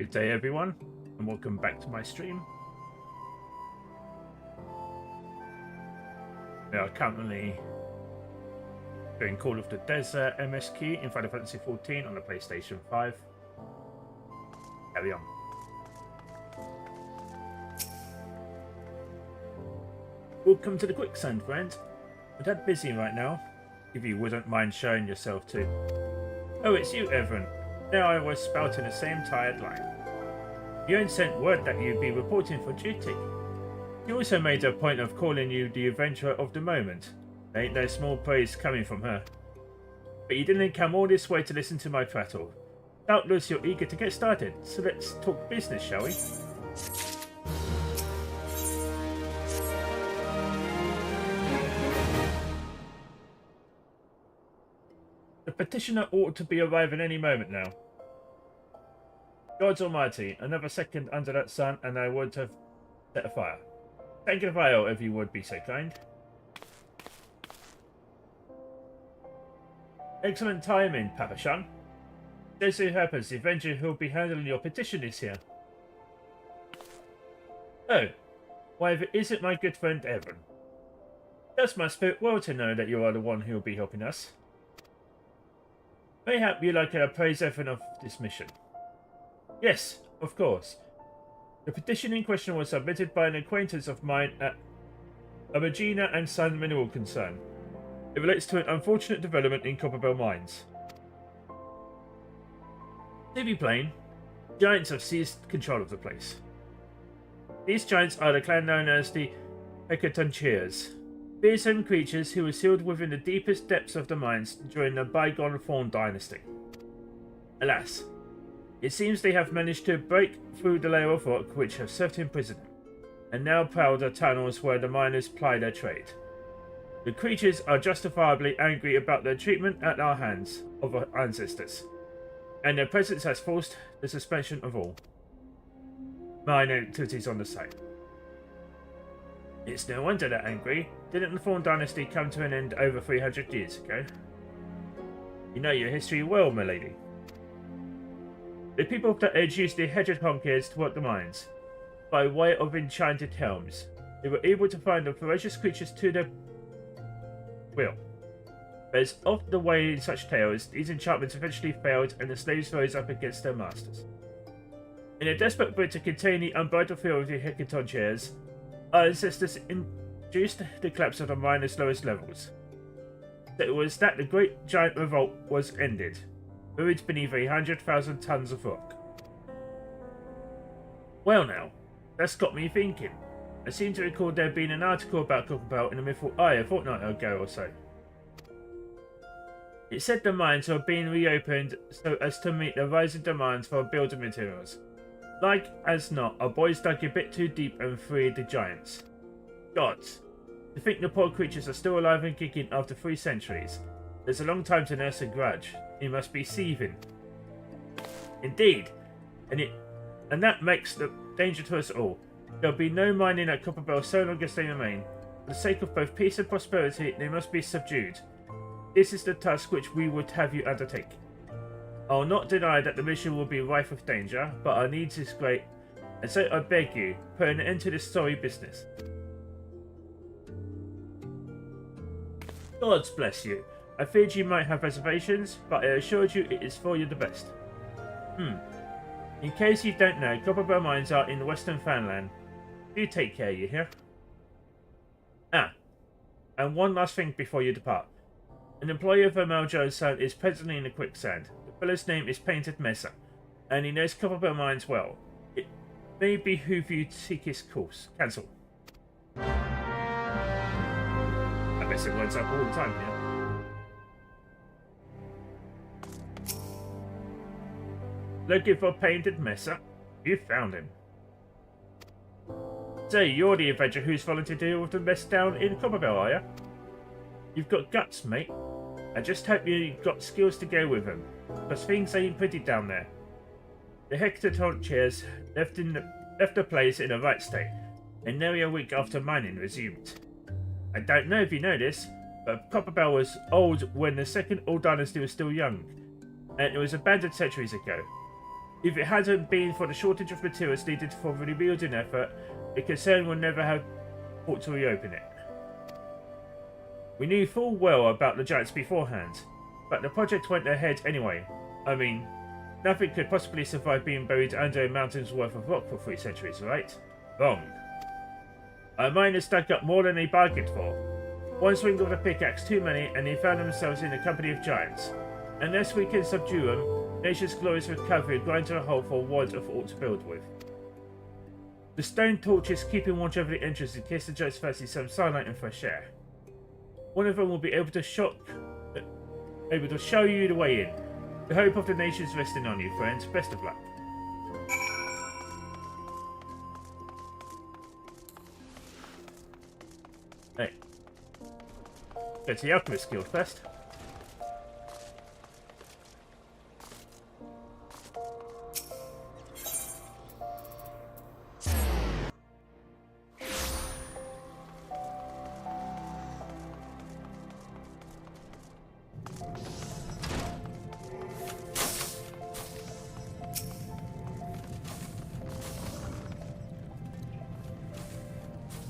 Good day everyone, and welcome back to my stream. We are currently doing Call of the Desert MSQ in Final Fantasy XIV on the PlayStation 5. Carry on. Welcome to the quicksand, friend. We're that busy right now, if you wouldn't mind showing yourself too. Oh, it's you, Evan. Now I was spouting the same tired line. You ain't sent word that you'd be reporting for duty. You also made a point of calling you the adventurer of the moment. There ain't no small praise coming from her. But you didn't come all this way to listen to my prattle. Doubtless you're eager to get started, so let's talk business, shall we? The petitioner ought to be arriving any moment now. Gods almighty, another second under that sun and I would have set a fire. Take a vial if you would be so kind. Excellent timing, Papashan. Just so happens the avenger who'll be handling your petition is here. Oh, why if it isn't my good friend Evan. Does my spirit well to know that you are the one who'll be helping us. Mayhap you like to praise Evan of this mission. Yes, of course. The petition in question was submitted by an acquaintance of mine at a Regina and Sun mineral concern. It relates to an unfortunate development in Copperbell mines. To be plain, giants have seized control of the place. These giants are the clan known as the Hecatoncheers, fearsome creatures who were sealed within the deepest depths of the mines during the bygone Thorn dynasty. Alas, it seems they have managed to break through the layer of rock which have served him prison, and now prowl the tunnels where the miners ply their trade. The creatures are justifiably angry about their treatment at our hands of our ancestors, and their presence has forced the suspension of all mine activities on the site. It's no wonder they're angry. Didn't the Thorn dynasty come to an end over 300 years ago? You know your history well, milady. The people of that age used the Hecatoncheers to work the mines. By way of enchanted helms, they were able to find the ferocious creatures to their will. But as often the way in such tales, these enchantments eventually failed and the slaves rose up against their masters. In a desperate bid to contain the unbridled fury of the Hecatoncheers, our ancestors induced the collapse of the miners' lowest levels. So it was that the great giant revolt was ended, buried beneath 100,000 tons of rock. Well now, that's got me thinking. I seem to recall there being an article about Copperbell in the Mythical Eye a fortnight ago or so. It said the mines were being reopened so as to meet the rising demands for building materials. Like as not, our boys dug a bit too deep and freed the giants. Gods, to think the poor creatures are still alive and kicking after 3 centuries. There's a long time to nurse a grudge. He must be seething. Indeed, and that makes the danger to us all. There'll be no mining at Copperbell so long as they remain. For the sake of both peace and prosperity, they must be subdued. This is the task which we would have you undertake. I'll not deny that the mission will be rife with danger, but our needs is great, and so I beg you, put an end to this sorry business. Gods bless you. I feared you might have reservations, but I assured you it is for you the best. In case you don't know, Copperbell mines are in the Western Fanland. Do take care, you hear? Ah, and one last thing before you depart. An employee of Amaljo's son is presently in the quicksand. The fellow's name is Painted Mesa, and he knows Copperbell mines well. It may behoove you to seek his course. Cancel. I mess it words up all the time here. Looking for Painted Mesa? You found him. So, you're the adventurer who's volunteered to deal with the mess down in Copperbell, are you? You've got guts, mate. I just hope you've got skills to go with them, because things ain't pretty down there. The Hecatoncheers left the place in a right state, and nearly a week after mining resumed. I don't know if you know this, but Copperbell was old when the second Old Dynasty was still young, and it was abandoned centuries ago. If it hadn't been for the shortage of materials needed for the rebuilding effort, the concern would never have thought to reopen it. We knew full well about the giants beforehand, but the project went ahead anyway. I mean, nothing could possibly survive being buried under a mountain's worth of rock for 3 centuries, right? Wrong. Our miners dug up more than they bargained for. One swing of the pickaxe too many, and they found themselves in the company of giants. Unless we can subdue them, nature's glorious recovery will grind to a hole for want of aught to build with. The stone torches keeping watch over the entrance in case the giants fancy some sunlight and fresh air. One of them will be able to show you the way in. The hope of the nation's resting on you, friends. Best of luck. Hey. Go to the Alchemist Guild first.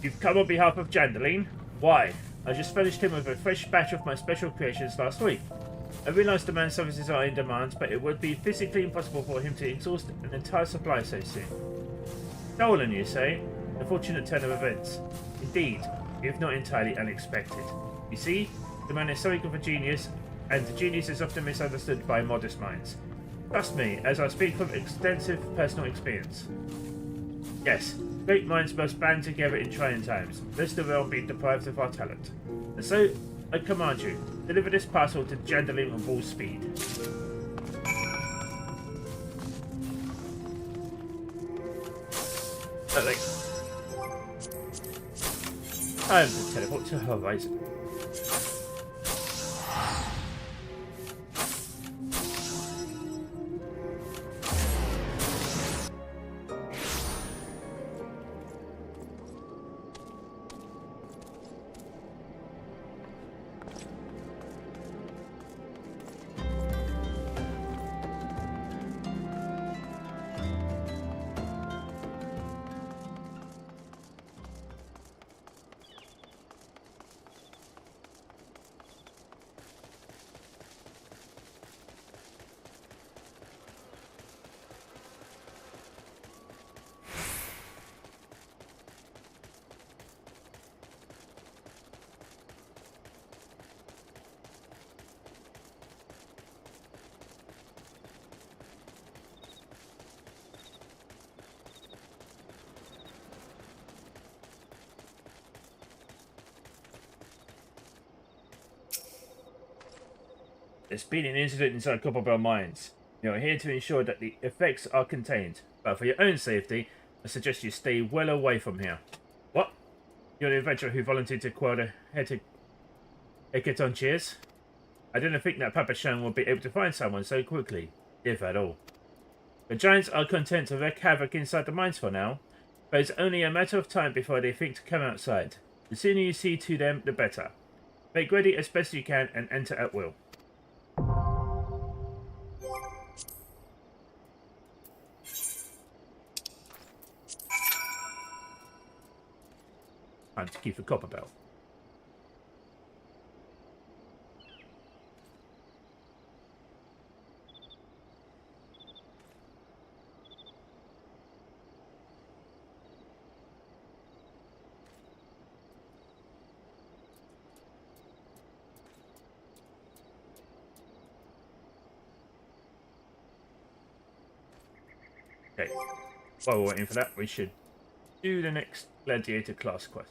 You've come on behalf of Jandaline? Why? I just finished him with a fresh batch of my special creations last week. I realised the man's services are in demand, but it would be physically impossible for him to exhaust an entire supply so soon. Stolen, you say? A fortunate turn of events. Indeed, if not entirely unexpected. You see, the man is something of a genius, and the genius is often misunderstood by modest minds. Trust me, as I speak from extensive personal experience. Yes, great minds must band together in trying times, lest the realm be deprived of our talent. And so, I command you, deliver this parcel to Jandaline with all speed. Time to teleport to Horizon. There's been an incident inside Copperbell Mines. You are here to ensure that the effects are contained, but for your own safety, I suggest you stay well away from here. What? You're the adventurer who volunteered to quell the Hecaton cheers? I didn't think that Papa Shan would be able to find someone so quickly, if at all. The giants are content to wreak havoc inside the mines for now, but it's only a matter of time before they think to come outside. The sooner you see to them, the better. Make ready as best you can and enter at will. Time to keep the Copperbell. Okay, while we're waiting for that, we should do the next Gladiator class quest.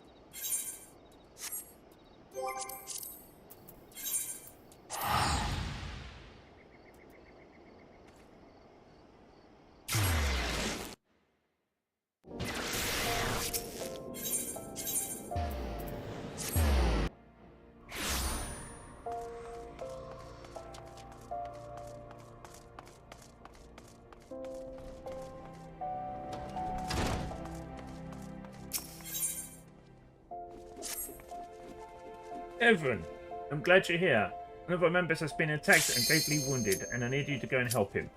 Everyone, I'm glad you're here. One of our members has been attacked and gravely wounded, and I need you to go and help him.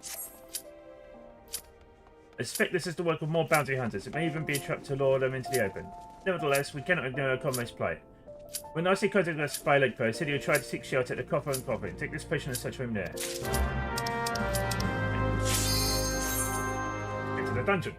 I suspect this is the work of more bounty hunters. It may even be a trap to lure them into the open. Nevertheless, we cannot ignore our common's plight. When I see contact us by leg post, said he would try to seek shelter at the copper and coffin. Take this potion and search for him there. Into the dungeon.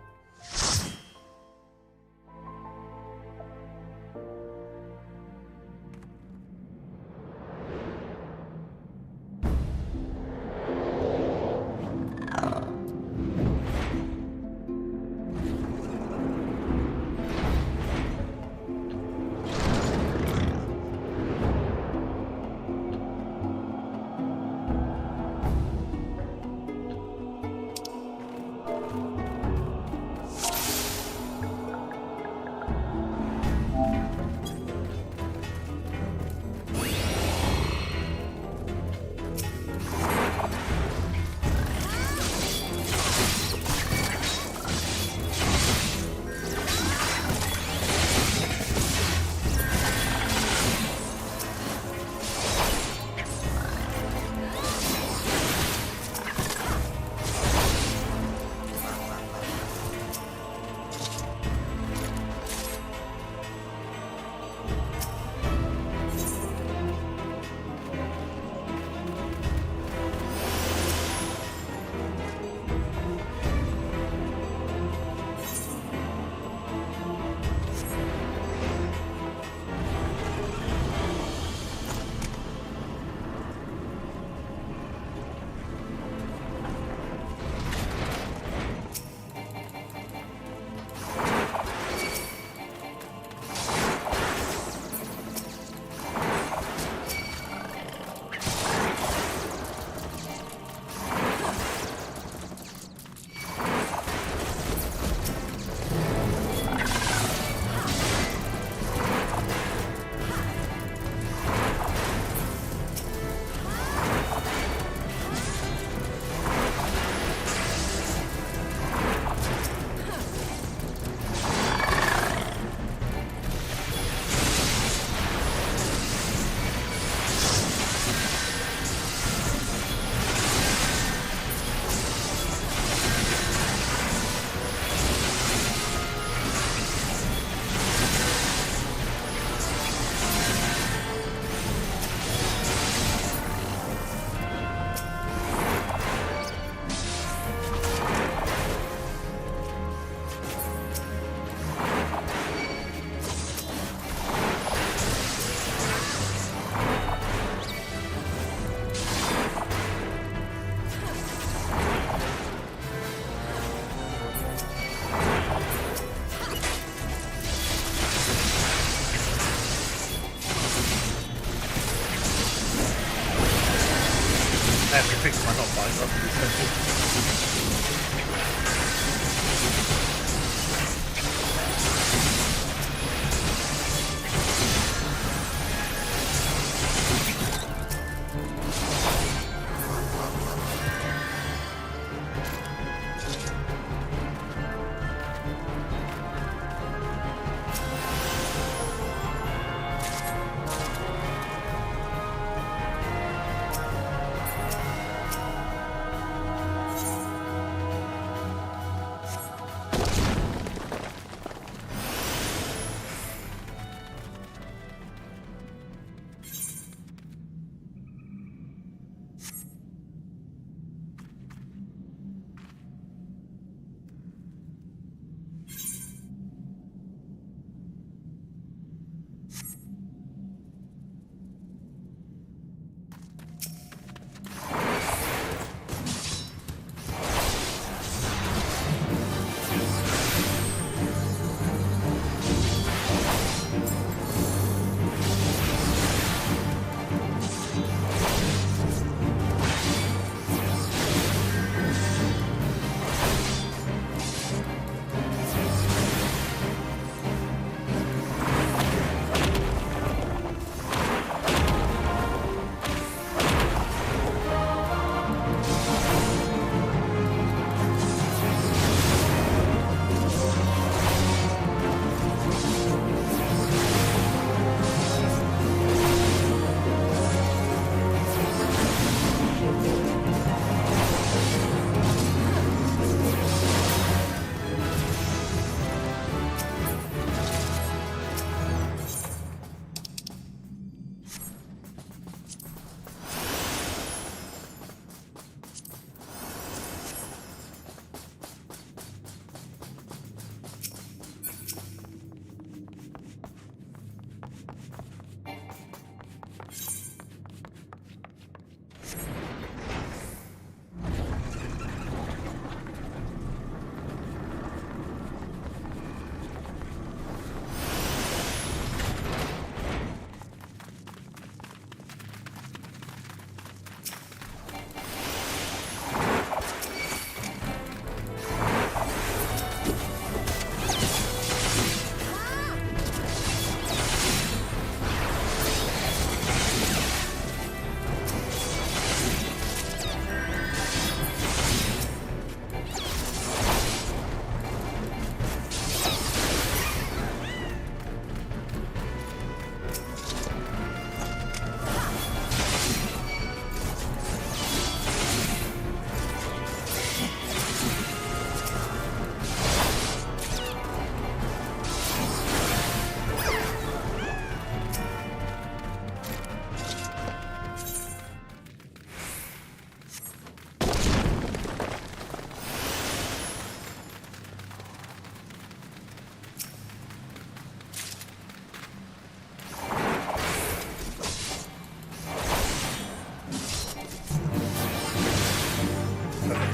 I have to fix my hotfire.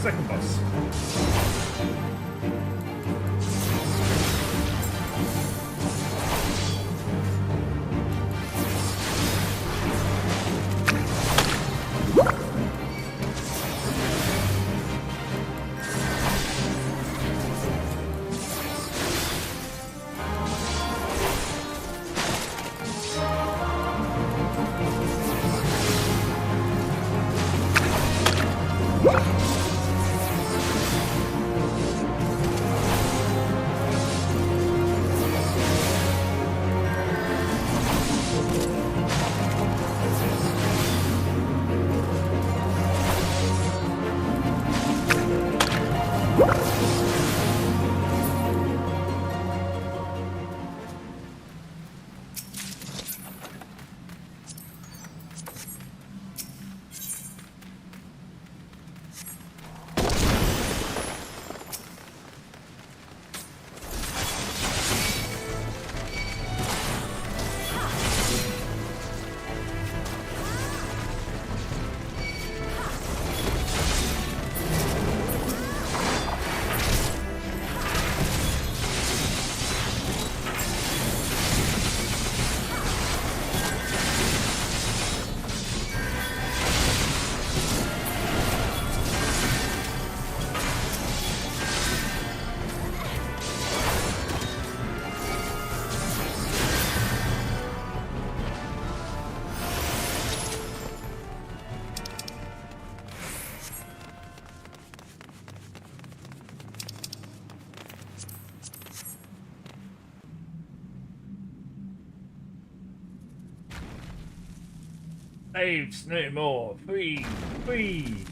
second boss. Saves no more. Free. Free.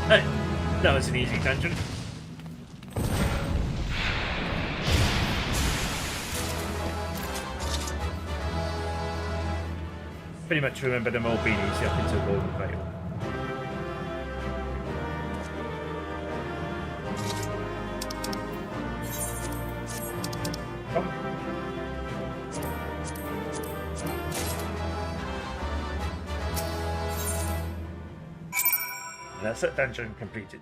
Hey, that was an easy dungeon. Pretty much remember them all being easy up until Golden Veil. Come. And that's that dungeon completed.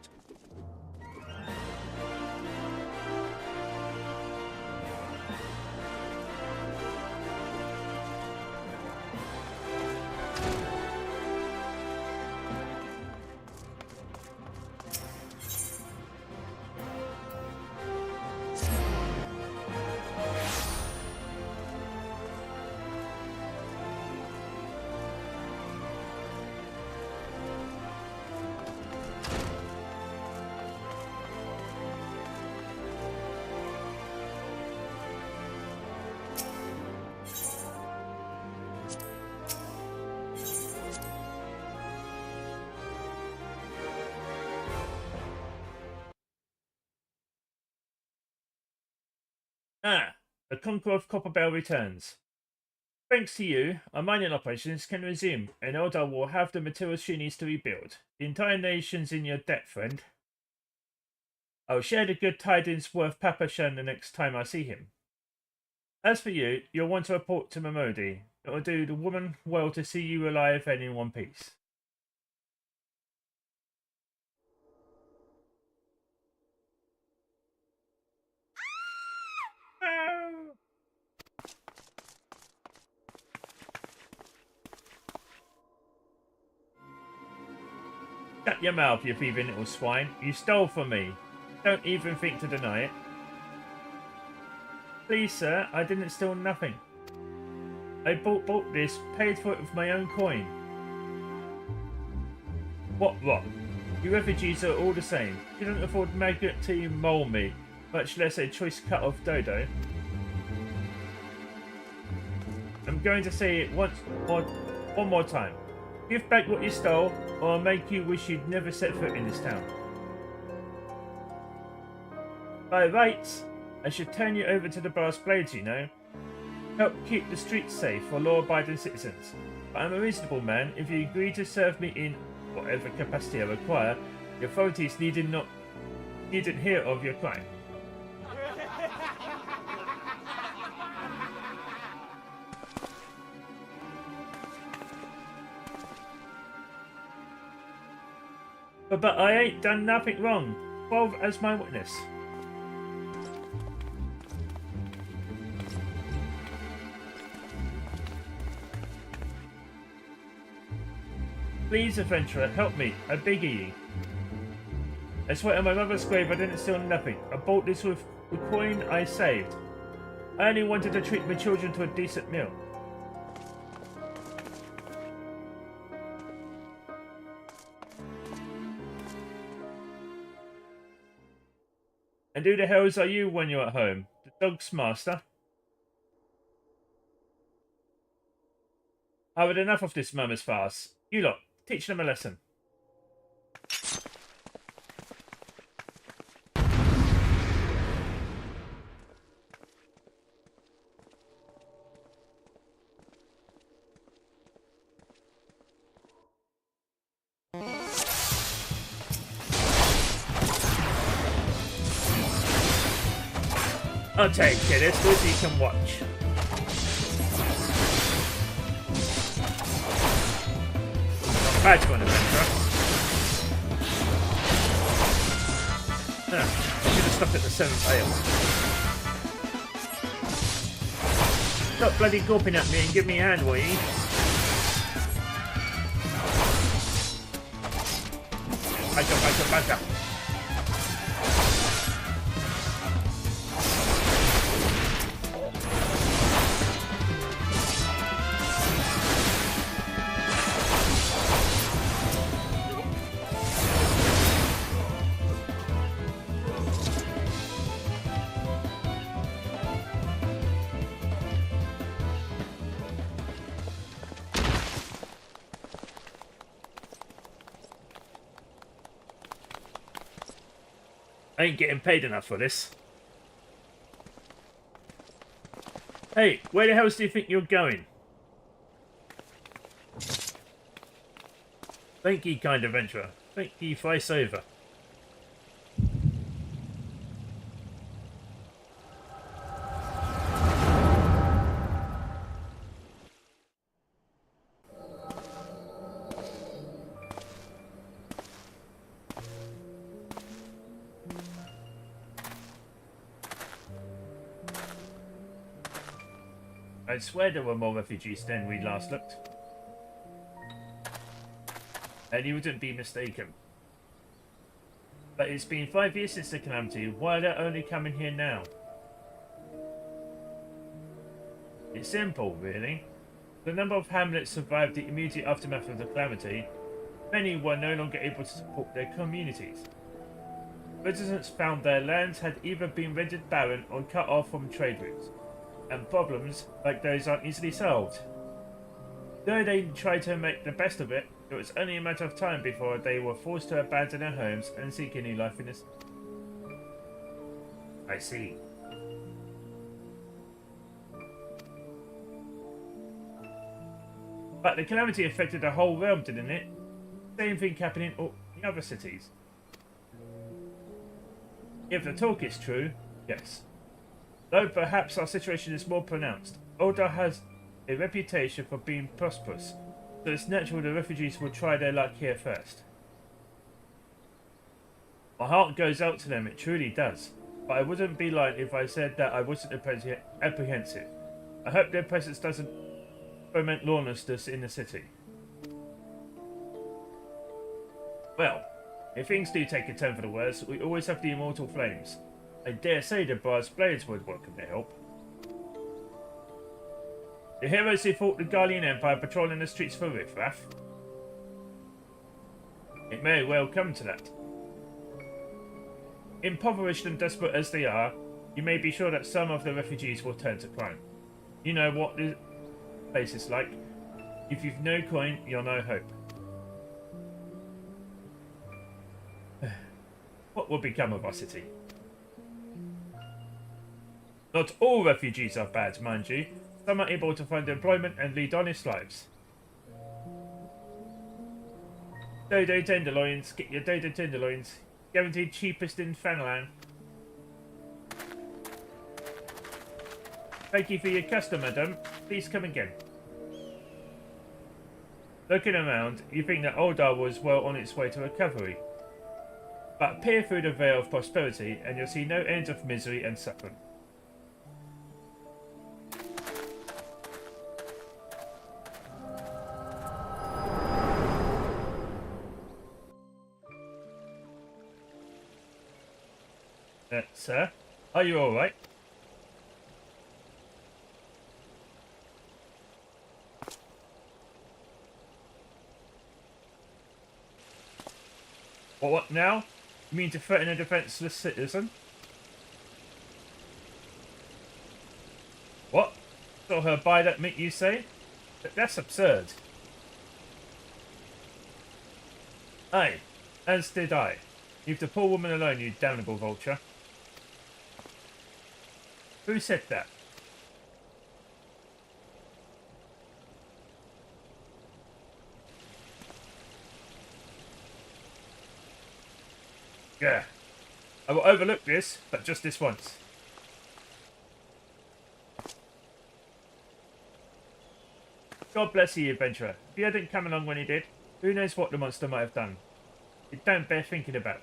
Ah, the Conqueror of Copperbell returns. Thanks to you, our mining operations can resume, and Eldar will have the materials she needs to rebuild. The entire nation's in your debt, friend. I'll share the good tidings with Papa Shan the next time I see him. As for you, you'll want to report to Mamodi. It will do the woman well to see you alive and in one piece. Shut your mouth, you thieving little swine. You stole from me. Don't even think to deny it. Please, sir, I didn't steal nothing. I bought this, paid for it with my own coin. What? You refugees are all the same. You don't afford maggot tea mole meat, much less a choice cut of dodo. I'm going to say it one more time. Give back what you stole, or I'll make you wish you'd never set foot in this town. By rights, I should turn you over to the brass blades, you know. Help keep the streets safe for law-abiding citizens. But I'm a reasonable man. If you agree to serve me in whatever capacity I require, the authorities needn't hear of your crime. But I ain't done nothing wrong. 12 as my witness. Please, adventurer, help me. I beg of ye. I swear on my mother's grave I didn't steal nothing. I bought this with the coin I saved. I only wanted to treat my children to a decent meal. And who the hells are you when you're at home? The dog's master? I've had enough of this mummer's farce. You lot, teach them a lesson. I'll take it, it's good you can watch. Not bad for an adventurer. I should have stopped at the 7th ale. Stop bloody gawping at me and give me a hand, will ye? Back up. I ain't getting paid enough for this. Hey, where the hell do you think you're going? Thank ye, kind adventurer. Thank ye thrice over. I swear there were more refugees than we last looked. And you wouldn't be mistaken. But it's been 5 years since the calamity. Why are they only coming here now? It's simple, really. The number of hamlets survived the immediate aftermath of the calamity. Many were no longer able to support their communities. Residents found their lands had either been rendered barren or cut off from trade routes. And problems like those aren't easily solved. Though they tried to make the best of it, it was only a matter of time before they were forced to abandon their homes and seek a new life in this. I see. But the calamity affected the whole realm, didn't it? Same thing happening in all the other cities. If the talk is true, yes. Though perhaps our situation is more pronounced. Ul'dah has a reputation for being prosperous, so it's natural the refugees will try their luck here first. My heart goes out to them, it truly does. But I wouldn't be lying if I said that I wasn't apprehensive. I hope their presence doesn't foment lawlessness in the city. Well, if things do take a turn for the worse, we always have the immortal flames. I dare say the brass blades would welcome their help. The heroes who fought the Guardian Empire patrolling the streets for riffraff. It may well come to that. Impoverished and desperate as they are, you may be sure that some of the refugees will turn to crime. You know what this place is like. If you've no coin, you're no hope. What will become of our city? Not all refugees are bad, mind you. Some are able to find employment and lead honest lives. Dodo tenderloins, get your dodo tenderloins. Guaranteed cheapest in Fanalan. Thank you for your custom, madam. Please come again. Looking around, you think that Oldar was well on its way to recovery. But peer through the veil of prosperity and you'll see no end of misery and suffering. Sir, are you alright? What now? You mean to threaten a defenseless citizen? What? Saw her buy that meat, you say? That's absurd. Aye, as did I. Leave the poor woman alone, you damnable vulture. Who said that? Yeah. I will overlook this, but just this once. God bless you, adventurer. If you hadn't come along when he did, who knows what the monster might have done. It don't bear thinking about.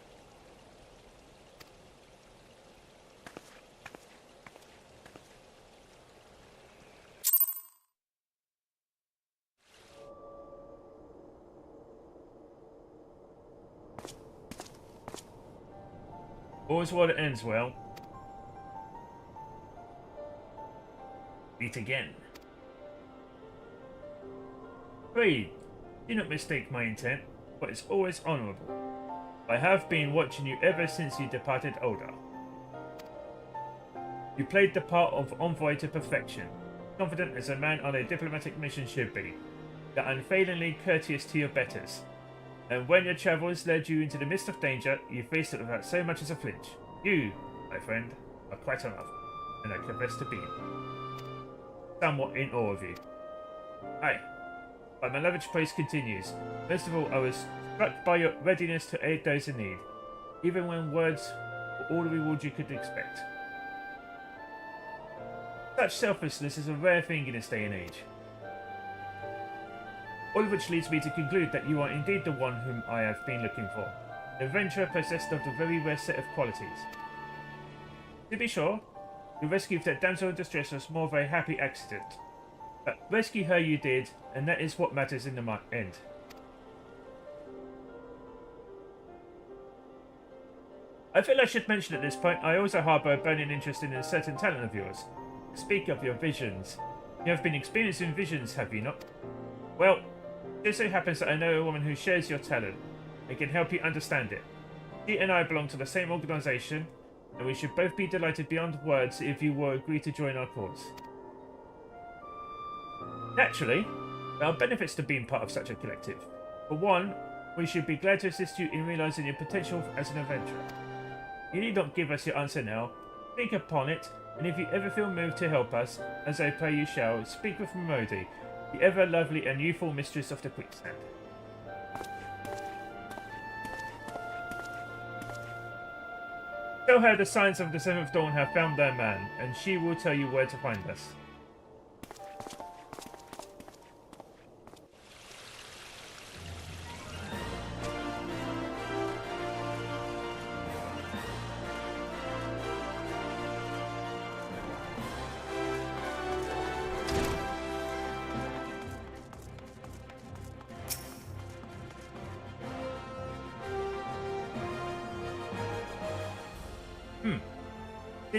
All's well that ends well. Meet again. Reed, do not mistake my intent, but it's always honourable. I have been watching you ever since you departed Oldar. You played the part of envoy to perfection, confident as a man on a diplomatic mission should be, yet unfailingly courteous to your betters. And when your travels led you into the midst of danger, you faced it without so much as a flinch. You, my friend, are quite enough, and I confess to being somewhat in awe of you. Aye, but my lavish praise continues. First of all, I was struck by your readiness to aid those in need, even when words were all the reward you could expect. Such selflessness is a rare thing in this day and age. All of which leads me to conclude that you are indeed the one whom I have been looking for, an adventurer possessed of the very rare set of qualities. To be sure, your rescue of that damsel in distress was more of a happy accident, but rescue her you did, and that is what matters in the end. I feel I should mention at this point, I also harbour a burning interest in a certain talent of yours. Speak of your visions. You have been experiencing visions, have you not? Well, it just so happens that I know a woman who shares your talent and can help you understand it. She and I belong to the same organisation, and we should both be delighted beyond words if you will agree to join our cause. Naturally, there are benefits to being part of such a collective. For one, we should be glad to assist you in realising your potential as an adventurer. You need not give us your answer now. Think upon it, and if you ever feel moved to help us, as I pray you shall, speak with Modi, the ever lovely and youthful mistress of the quicksand. Tell her the signs of the seventh dawn have found their man, and she will tell you where to find us.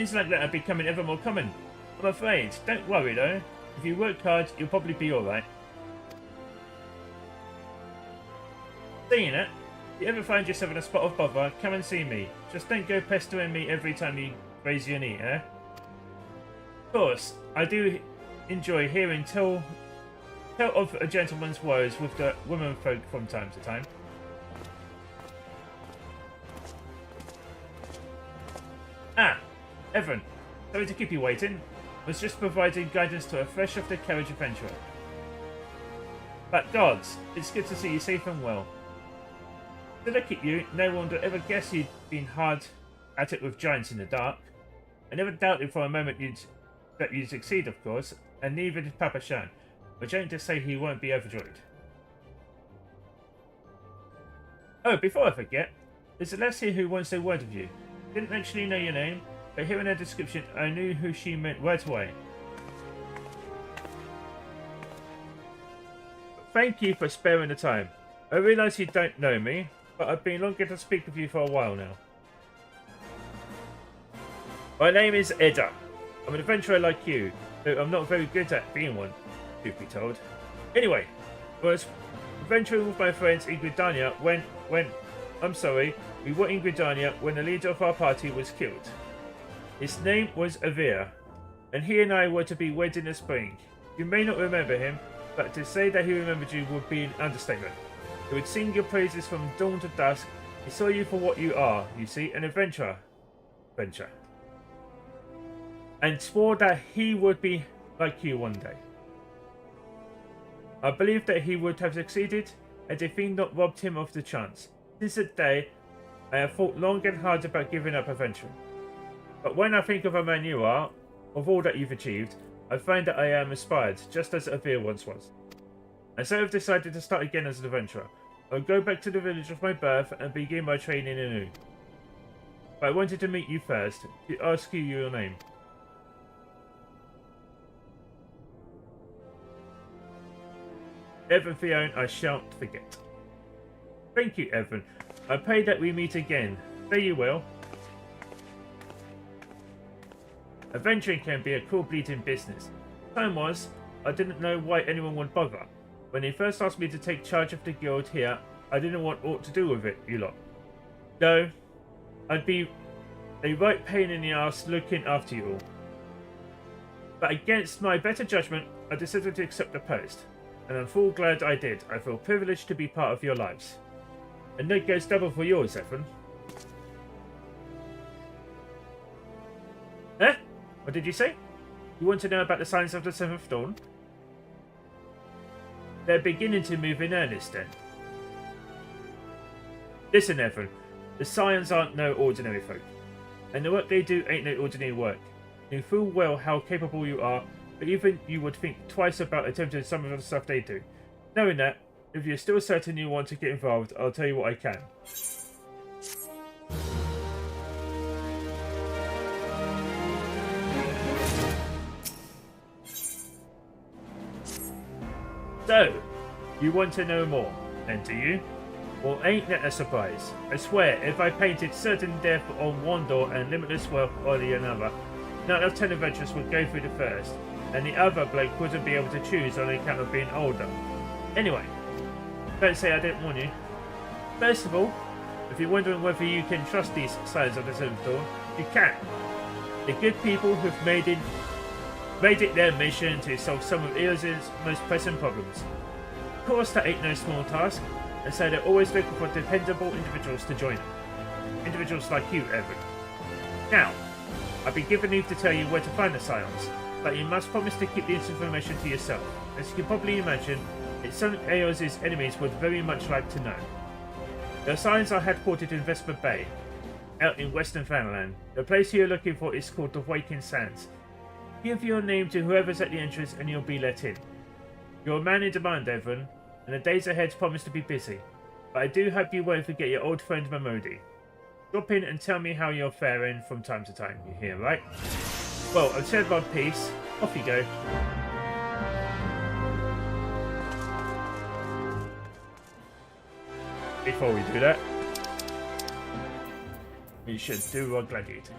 Things like that are becoming ever more common, I'm afraid. Don't worry though. If you work hard, you'll probably be alright. Saying it, if you ever find yourself in a spot of bother, come and see me. Just don't go pestering me every time you raise your knee, eh? Of course, I do enjoy hearing tell of a gentleman's woes with the womenfolk from time to time. Ah, Evan, sorry to keep you waiting. Was just providing guidance to a fresh off the carriage adventurer. But gods, it's good to see you safe and well. To look at you, no one would ever guess you'd been hard at it with giants in the dark. I never doubted for a moment that you'd succeed, of course, and neither did Papa Shan, which ain't to say he won't be overjoyed. Oh, before I forget, there's Celeste here who wants a word with you. Didn't actually know your name, but hearing her description, I knew who she meant right away. Thank you for sparing the time. I realise you don't know me, but I've been longing to speak with you for a while now. My name is Edda. I'm an adventurer like you, though I'm not very good at being one, truth be told. Anyway, I was adventuring with my friends in Gridania when we were in Gridania when the leader of our party was killed. His name was Avir, and he and I were to be wed in the spring. You may not remember him, but to say that he remembered you would be an understatement. He would sing your praises from dawn to dusk. He saw you for what you are, you see, an adventurer. And swore that he would be like you one day. I believe that he would have succeeded had the fiend not robbed him of the chance. Since that day, I have thought long and hard about giving up adventuring. But when I think of a man you are, of all that you've achieved, I find that I am inspired, just as Avir once was. And so I've decided to start again as an adventurer. I'll go back to the village of my birth and begin my training anew. But I wanted to meet you first, to ask you your name. Evan Fiona, I shan't forget. Thank you, Evan. I pray that we meet again. Fare you well. Adventuring can be a cool bleeding business. Time was, I didn't know why anyone would bother. When they first asked me to take charge of the guild here, I didn't want aught to do with it, you lot. Though, I'd be a right pain in the ass looking after you all. But against my better judgment, I decided to accept the post. And I'm full glad I did. I feel privileged to be part of your lives. And that goes double for yours, Evan. Eh? What did you say? You want to know about the signs of the seventh dawn? They're beginning to move in earnest then. Listen, Evan. The Scions aren't no ordinary folk. And the work they do ain't no ordinary work. You know full well how capable you are, but even you would think twice about attempting some of the stuff they do. Knowing that, if you're still certain you want to get involved, I'll tell you what I can. So, you want to know more, and do you? Well, ain't that a surprise? I swear, if I painted certain death on one door and limitless wealth on the another, 9 of 10 adventurers would go through the first, and the other bloke wouldn't be able to choose on account of being older. Anyway, don't say I didn't warn you. First of all, if you're wondering whether you can trust these signs of the seventh dawn, you can. The good people who've made it their mission to solve some of Eos's most pressing problems. Of course, that ain't no small task, and so they're always looking for dependable individuals to join them. Individuals like you, Evan. Now, I've been given leave to tell you where to find the Scions, but you must promise to keep this information to yourself. As you can probably imagine, it's something Eos's enemies would very much like to know. The Scions are headquartered in Vesper Bay, out in Western Fanland. The place you're looking for is called the Waking Sands. Give your name to whoever's at the entrance and you'll be let in. You're a man in demand, Evan, and the days ahead promise to be busy. But I do hope you won't forget your old friend Mamodi. Drop in and tell me how you're faring from time to time, you hear, right? Well, I've said my piece. Off you go. Before we do that, we should do our gladiator.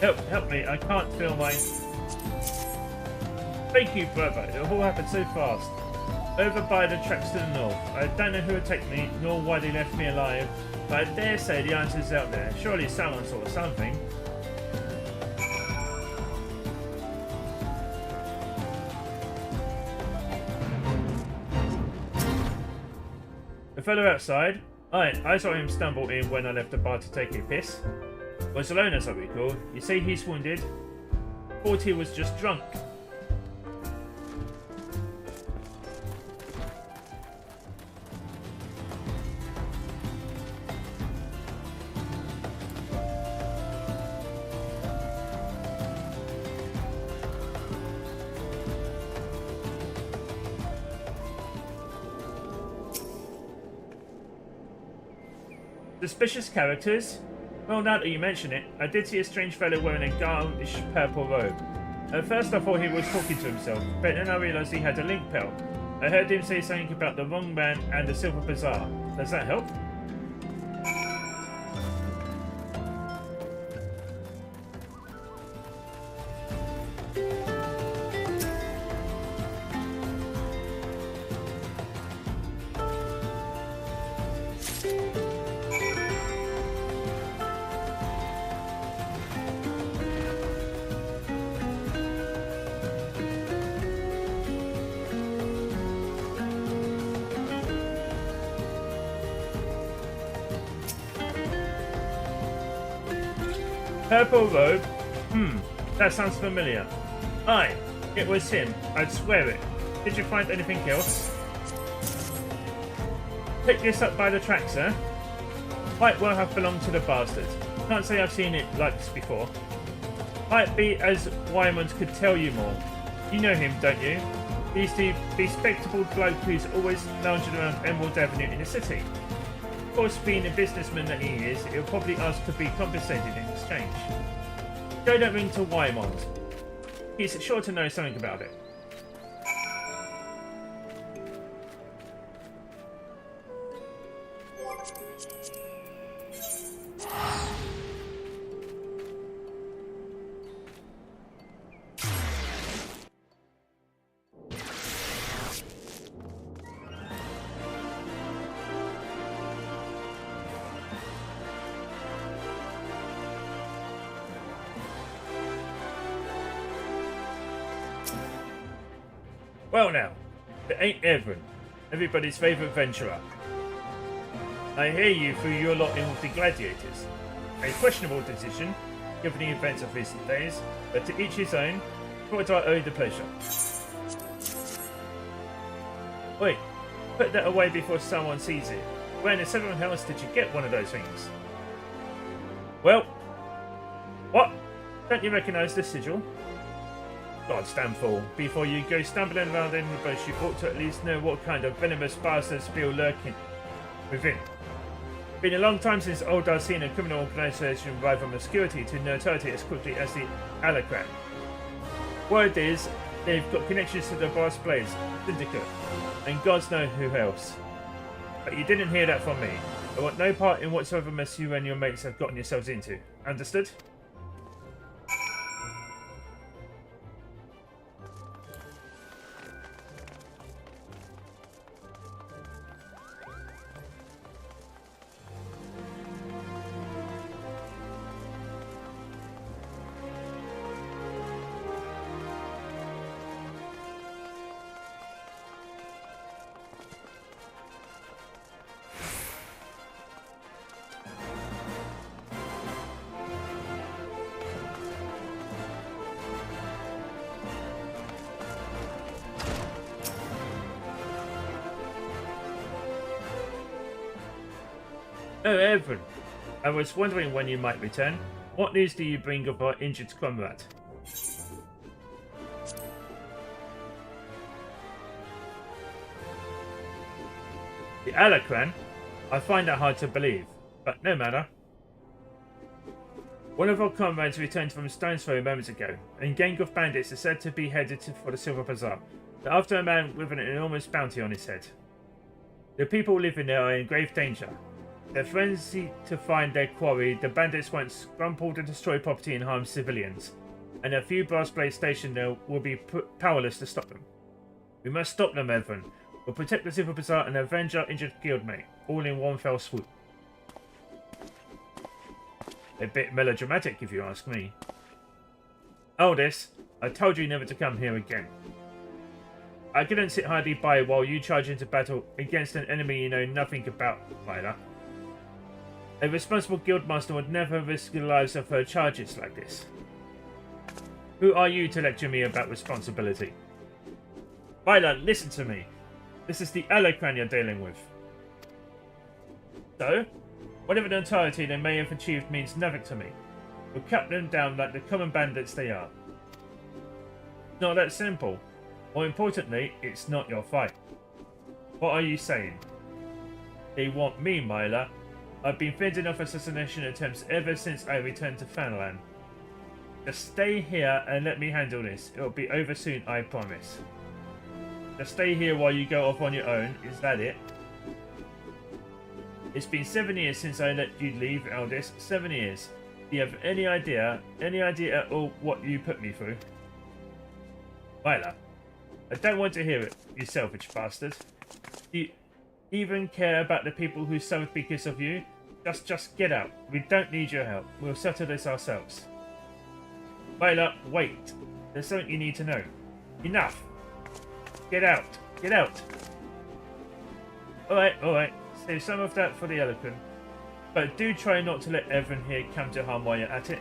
Help me, I can't feel my... Thank you, brother. It all happened so fast. Over by the tracks to the north. I don't know who attacked me, nor why they left me alive, but I dare say the answer's out there. Surely someone saw something. The fellow outside? I saw him stumble in when I left the bar to take a piss. Was alone as I recall. You say he's wounded? Thought he was just drunk. Suspicious characters? Well, now that you mention it, I did see a strange fellow wearing a garnish purple robe. At first I thought he was talking to himself, but then I realised he had a link bell. I heard him say something about the wrong man and the Silver Bazaar. Does that help? Purple robe? That sounds familiar. Aye, it was him. I'd swear it. Did you find anything else? Pick this up by the track, sir. Might well have belonged to the bastard. Can't say I've seen it like this before. Might be as Wyman's could tell you more. You know him, don't you? He's the bespectacled bloke who's always lounging around Emerald Avenue in the city. Of course, being a businessman that he is, he'll probably ask to be compensated in exchange. Go that ring to Wymond. He's sure to know something about it. Well now, it ain't Evan, everybody's favourite venturer. I hear you threw your lot in with the gladiators. A questionable decision, given the events of recent days, but to each his own. Thought I owe you the pleasure. Wait, put that away before someone sees it. Where in the seven hells did you get one of those things? Well, what? Don't you recognise the sigil? Goddamn fool. Before you go stumbling around in the bush, you ought to at least know what kind of venomous bastards feel lurking within. Been a long time since old I've seen a criminal organisation rise from obscurity to notoriety as quickly as the Alacran. Word is, they've got connections to the Boss Blaze Syndicate, and gods know who else. But you didn't hear that from me. I want no part in whatsoever mess you and your mates have gotten yourselves into. Understood? Oh, Evan. I was wondering when you might return. What news do you bring of our injured comrade? The Alacran? I find that hard to believe, but no matter. One of our comrades returned from Stone's Throw moments ago, and a gang of bandits is said to be headed for the Silver Bazaar. They're after a man with an enormous bounty on his head. The people living there are in grave danger. They're frenzied to find their quarry. The bandits won't scramble to destroy property and harm civilians, and a few brass blades stationed there will be powerless to stop them. We must stop them, Evan. We'll protect the Super Bazaar and avenge our injured guildmate, all in one fell swoop. A bit melodramatic, if you ask me. Aldous, I told you never to come here again. I couldn't sit idly by while you charge into battle against an enemy you know nothing about, Myla. A responsible guildmaster would never risk the lives of her charges like this. Who are you to lecture me about responsibility? Myla, listen to me. This is the Alacran you're dealing with. So, whatever the entirety they may have achieved means nothing to me. We'll cut them down like the common bandits they are. Not that simple. More importantly, it's not your fight. What are you saying? They want me, Myla. I've been fending off assassination attempts ever since I returned to Fanland. Just stay here and let me handle this. It'll be over soon, I promise. Just stay here while you go off on your own. Is that it? It's been 7 years since I let you leave, Aldous. 7 years. Do you have any idea at all what you put me through? Myla, I don't want to hear it, you selfish bastard. Do you even care about the people who suffered because of you? Just get out. We don't need your help. We'll settle this ourselves. Myla, wait. There's something you need to know. Enough. Get out. Get out. Alright. Save some of that for the eloquent. But do try not to let everyone here come to harm while you're at it.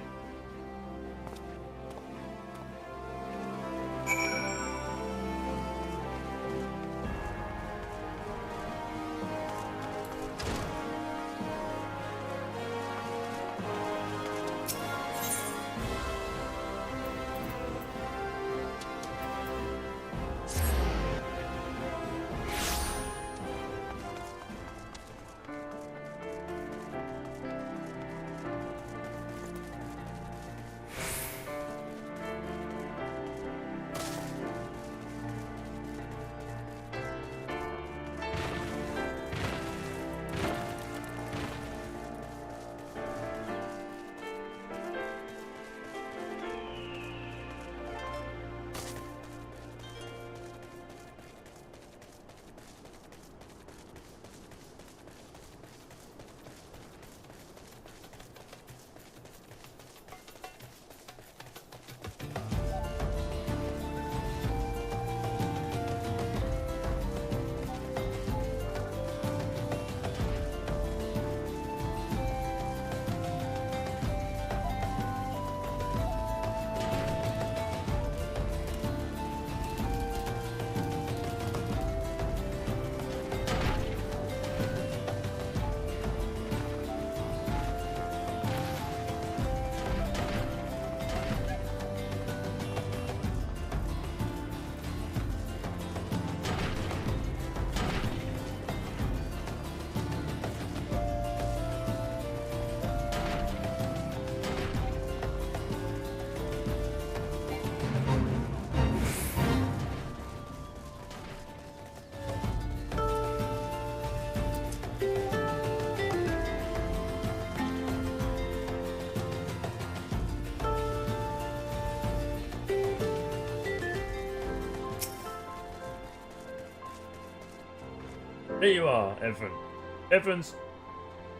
There you are, Evan.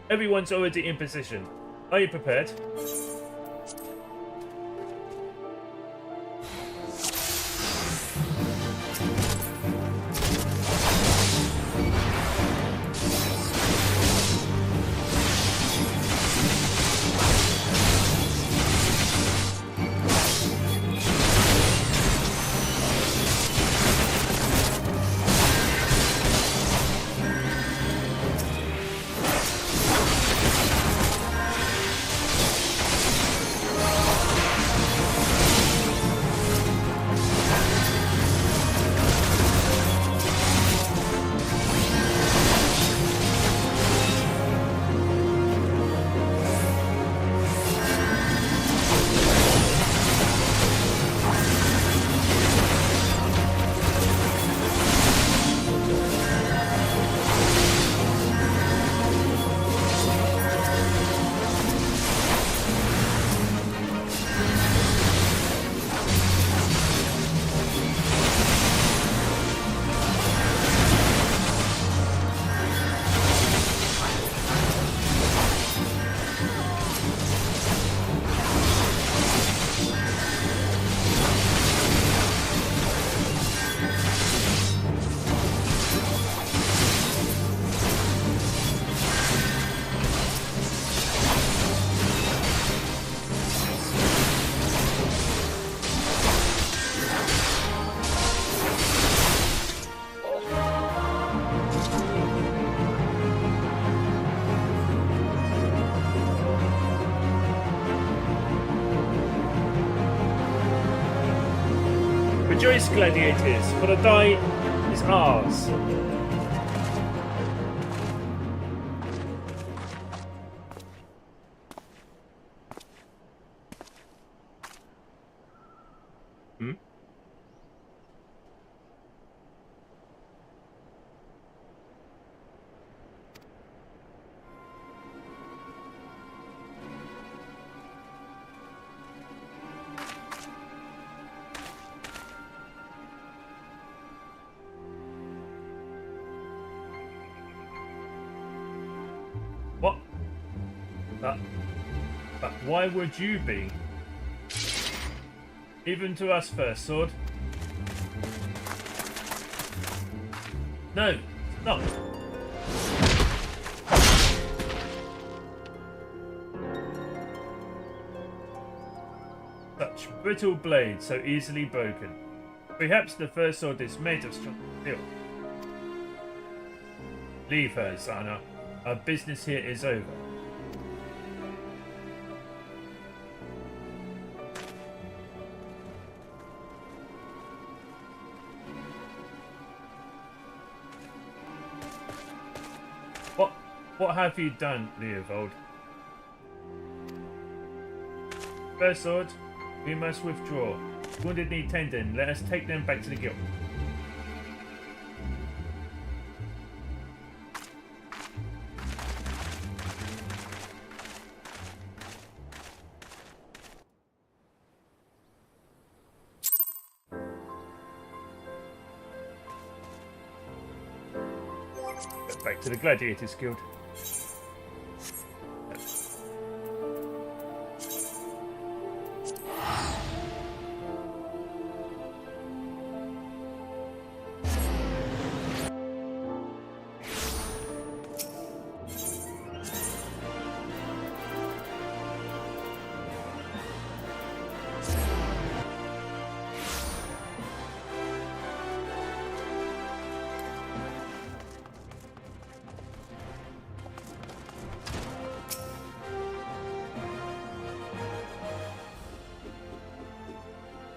Everyone's already in position. Are you prepared? Rejoice, gladiators, for the die is ours. Hmm? What? But why would you be? Even to us first, sword. No, stop. Such brittle blades, so easily broken. Perhaps the first sword is made of strong steel. Leave her, Zana. Our business here is over. What have you done, Leovold? First sword, we must withdraw. Wounded Knee Tendon, let us take them back to the guild. Back to the Gladiators Guild.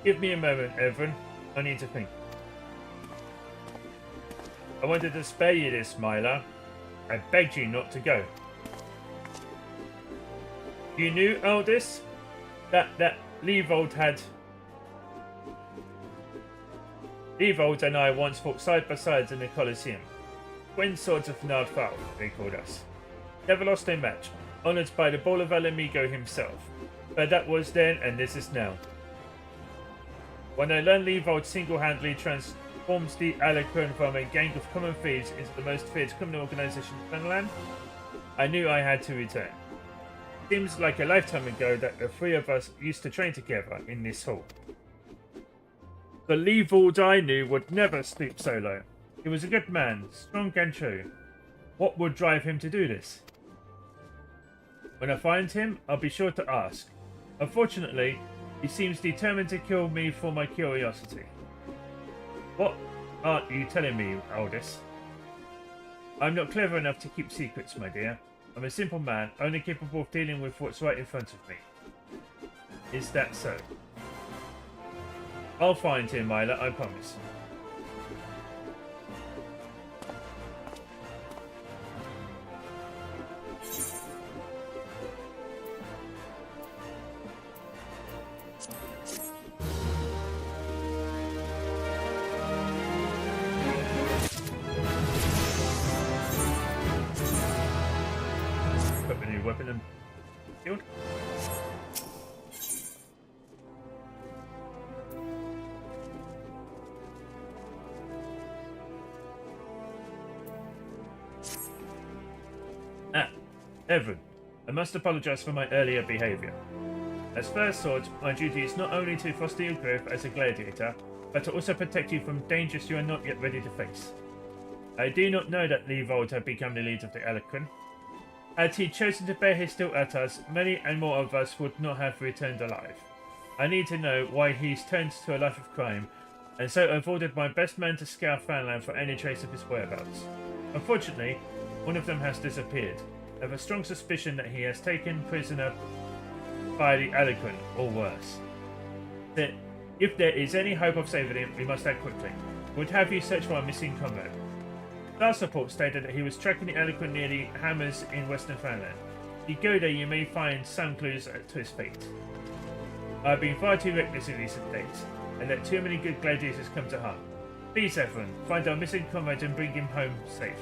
Give me a moment, Evan. I need to think. I wanted to spare you this, Myla. I begged you not to go. You knew, Aldous, that Leovold and I once fought side by side in the Colosseum. Twin swords of Nardfal, they called us. Never lost a match, honoured by the Ball of Alamigo himself. But that was then, and this is now. When I learned Leovold single-handedly transforms the Alarcon from a gang of common thieves into the most feared criminal organisation in Fenland, I knew I had to return. Seems like a lifetime ago that the three of us used to train together in this hall. The Leovold I knew would never stoop so low. He was a good man, strong and true. What would drive him to do this? When I find him, I'll be sure to ask. Unfortunately, he seems determined to kill me for my curiosity. What aren't you telling me, Aldous? I'm not clever enough to keep secrets, my dear. I'm a simple man, only capable of dealing with what's right in front of me. Is that so? I'll find him, Myla, I promise. Weapon and shield. Evan, I must apologize for my earlier behavior. As First Sword, my duty is not only to foster your growth as a gladiator, but to also protect you from dangers you are not yet ready to face. I do not know that Leovold had become the leader of the Alarcon. Had he chosen to bear his steel at us, many and more of us would not have returned alive. I need to know why he's turned to a life of crime, and so I've ordered my best man to scour Fanland for any trace of his whereabouts. Unfortunately, one of them has disappeared. I have a strong suspicion that he has taken prisoner by the Alarcon, or worse. If there is any hope of saving him, we must act quickly. Would have you search for a missing comrade. Last report stated that he was tracking the eloquent near the hammers in Western Finland. If you go there, you may find some clues to his fate. I've been far too reckless in recent days, and let too many good gladiators come to harm. Please, everyone, find our missing comrade and bring him home safe.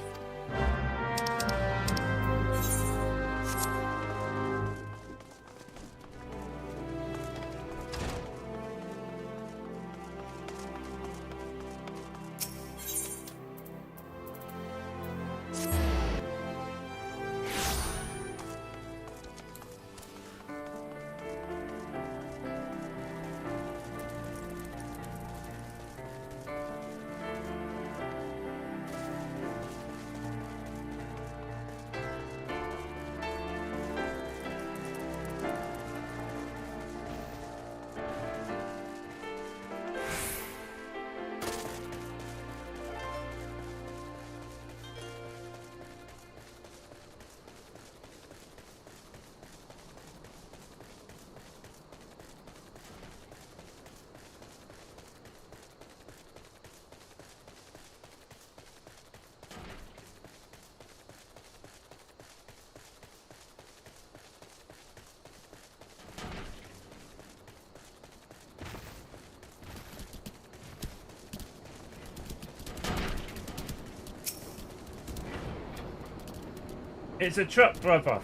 It's a truck, brother.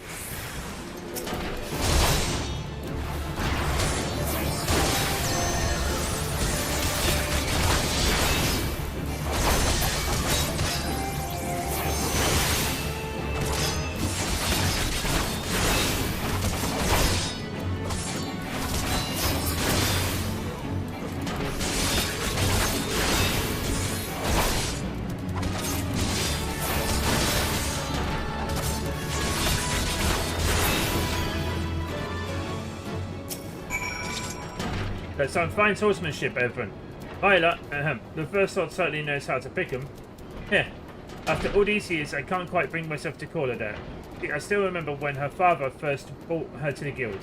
That's some fine swordsmanship, Evan. Viola, the first sword certainly knows how to pick 'em. Yeah, after all these years, I can't quite bring myself to call her that. I still remember when her father first brought her to the guild.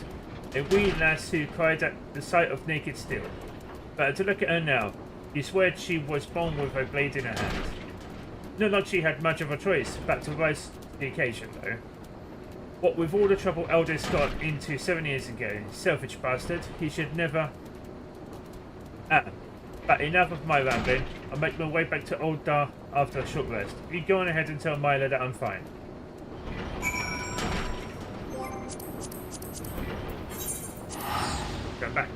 A wee lass who cried at the sight of naked steel. But to look at her now, you swear she was born with a blade in her hand. Not like she had much of a choice, but to rise to the occasion, though. What with all the trouble Eldest got into 7 years ago, selfish bastard, he should never... but enough of my rambling. I'll make my way back to Old Dar after a short rest. You go on ahead and tell Myla that I'm fine. Go back.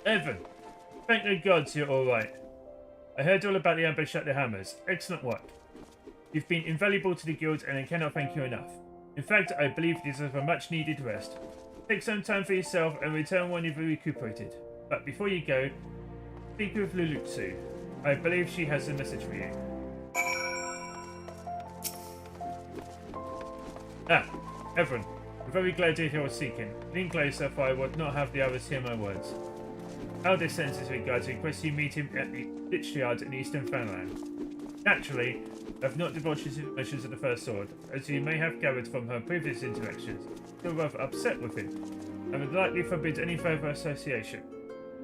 Evan, thank the gods you're alright. I heard all about the ambush at the hammers. Excellent work. You've been invaluable to the guild and I cannot thank you enough. In fact, I believe you deserve a much needed rest. Take some time for yourself and return when you've recuperated. But before you go, speak with Lulutsu. I believe she has a message for you. Evan, I'm very glad to hear you are seeking. Lean closer, for I would not have the others hear my words. Eldest sends his regards and requests you meet him at the ditch yard in Eastern Fanland. Naturally, I have not divulged his information of the First Sword, as you may have gathered from her previous interactions. You're rather upset with him, and would likely forbid any further association.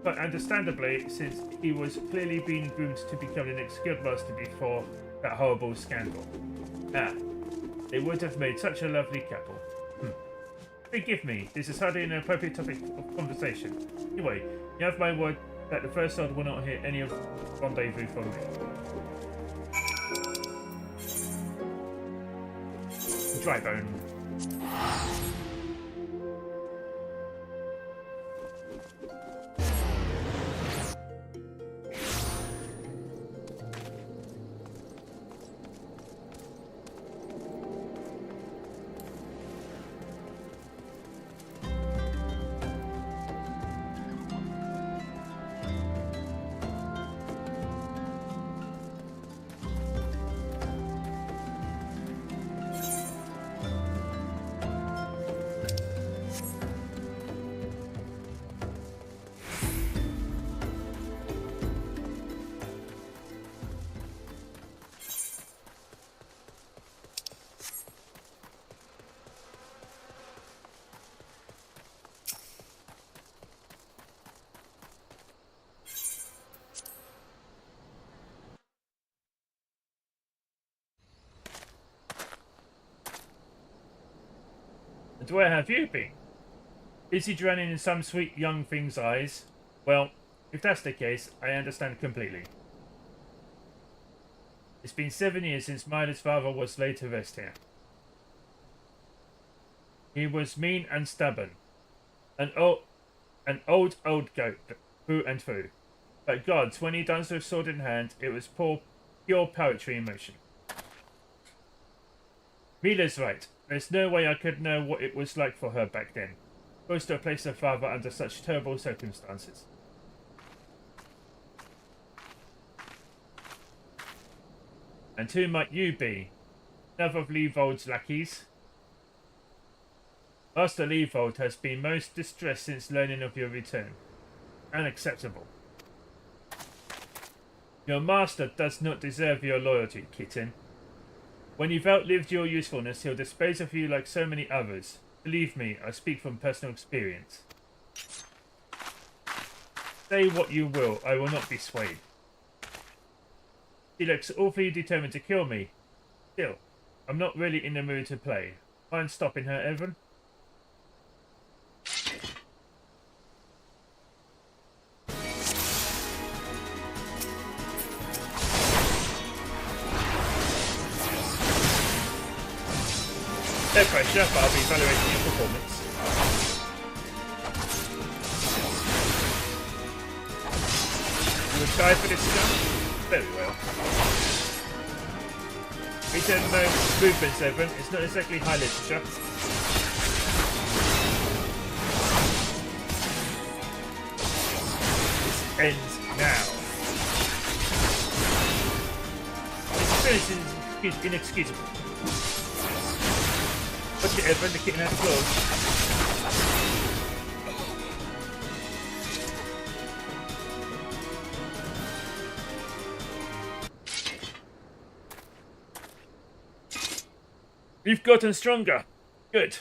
But understandably, since he was clearly being groomed to become the next guildmaster before that horrible scandal. They would have made such a lovely couple. Forgive me, this is hardly an appropriate topic of conversation. Anyway, you have my word that the First Sword will not hear any of rendezvous from me. Dry bone. But where have you been? Is he drowning in some sweet young thing's eyes? Well, if that's the case, I understand completely. It's been 7 years since Mila's father was laid to rest here. He was mean and stubborn. An old goat, through and through. But gods, when he danced with sword in hand, it was pure poetry in motion. Mila's right. There's no way I could know what it was like for her back then. Supposed to have placed her father under such terrible circumstances. And who might you be? Another of Leovold's lackeys? Master Leovold has been most distressed since learning of your return. Unacceptable. Your master does not deserve your loyalty, kitten. When you've outlived your usefulness, he'll dispose of you like so many others. Believe me, I speak from personal experience. Say what you will, I will not be swayed. She looks awfully determined to kill me. Still, I'm not really in the mood to play. Mind stopping her, Evan? No pressure, but I'll be evaluating your performance. You would die for this jump? Very well. Return movements, Evan. It's not exactly high literature. This ends now. This experience is inexcusable. Watch it, Evan. The kitten has claws. You've gotten stronger. Good.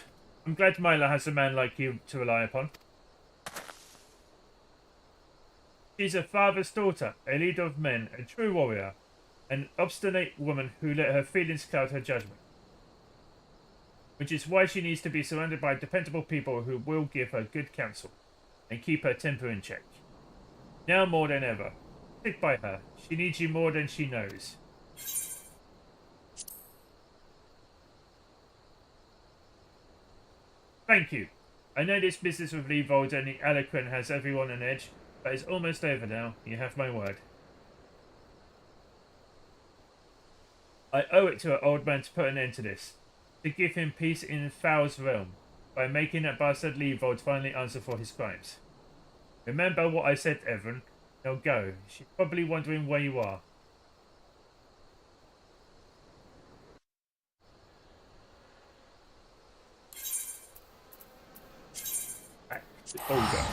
I'm glad Mila has a man like you to rely upon. She's a father's daughter, a leader of men, a true warrior, an obstinate woman who let her feelings cloud her judgment. Which is why she needs to be surrounded by dependable people who will give her good counsel and keep her temper in check. Now more than ever, stick by her. She needs you more than she knows. Thank you. I know this business with Leovold and the Aluquin has everyone on edge, but it's almost over now. You have my word. I owe it to our old man to put an end to this. To give him peace in Thal's realm, by making that bastard Leovold finally answer for his crimes. Remember what I said, Evan. Now go. She's probably wondering where you are. Olga.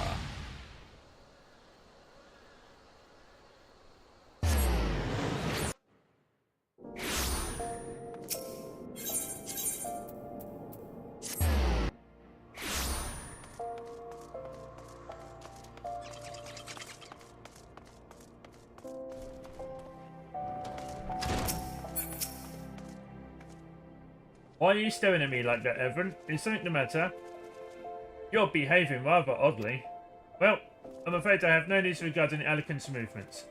Why are you staring at me like that, Evan? Is something the matter? You're behaving rather oddly. Well, I'm afraid I have no news regarding the Aluquin's movements.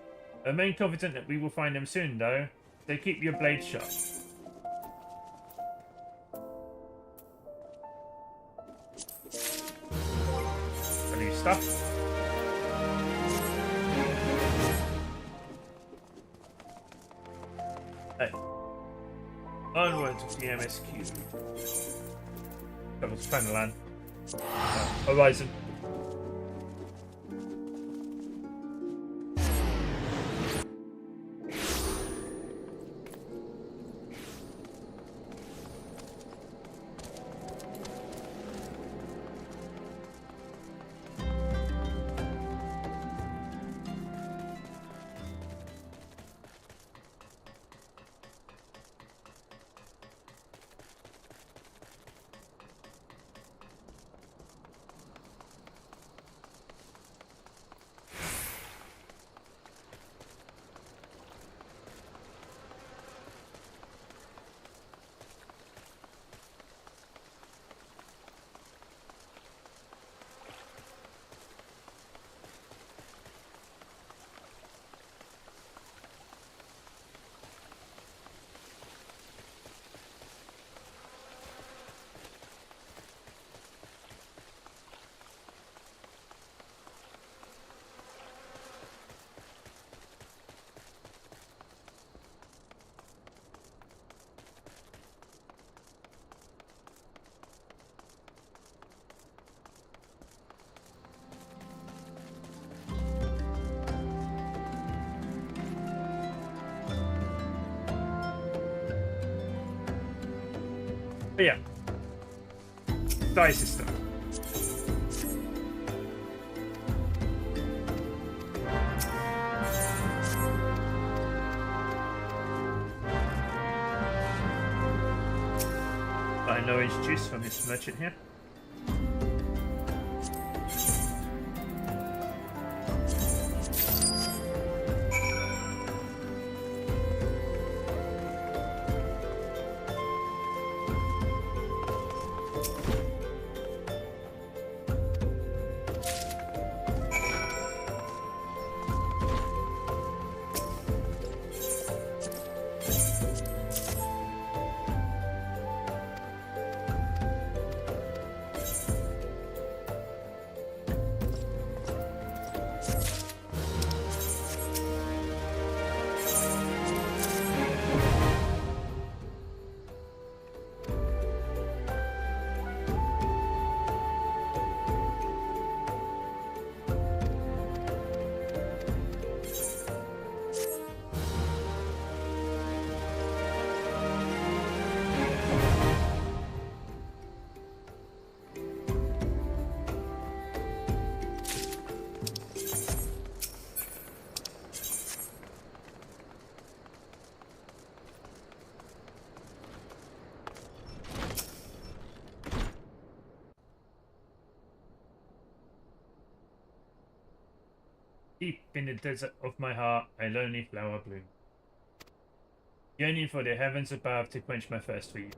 I remain confident that we will find them soon, though, so keep your blade sharp. Any stuff? Hey. Onward to the MSQ. That was Fenland. Horizon. But yeah. Die system. Buy an orange juice from this merchant here. Deep in the desert of my heart, a lonely flower bloom. Yearning for the heavens above to quench my thirst for you.